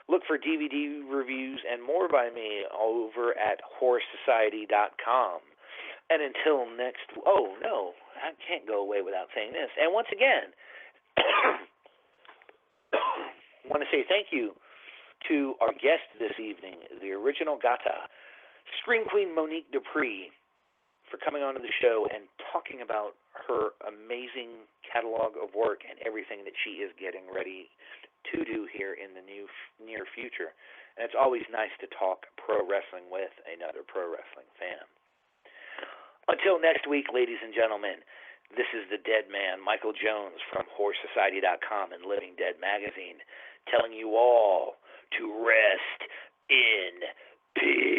Look for DVD reviews and more by me over at HorrorSociety.com. And until next... Oh, no, I can't go away without saying this. And once again, I want to say thank you to our guest this evening, the original Gata, Scream Queen Monique Dupree, for coming onto the show and talking about her amazing catalog of work and everything that she is getting ready to do here in the near future. And it's always nice to talk pro wrestling with another pro wrestling fan. Until next week, ladies and gentlemen, this is the Dead Man, Michael Jones from HorrorSociety.com and Living Dead magazine, telling you all to rest in peace.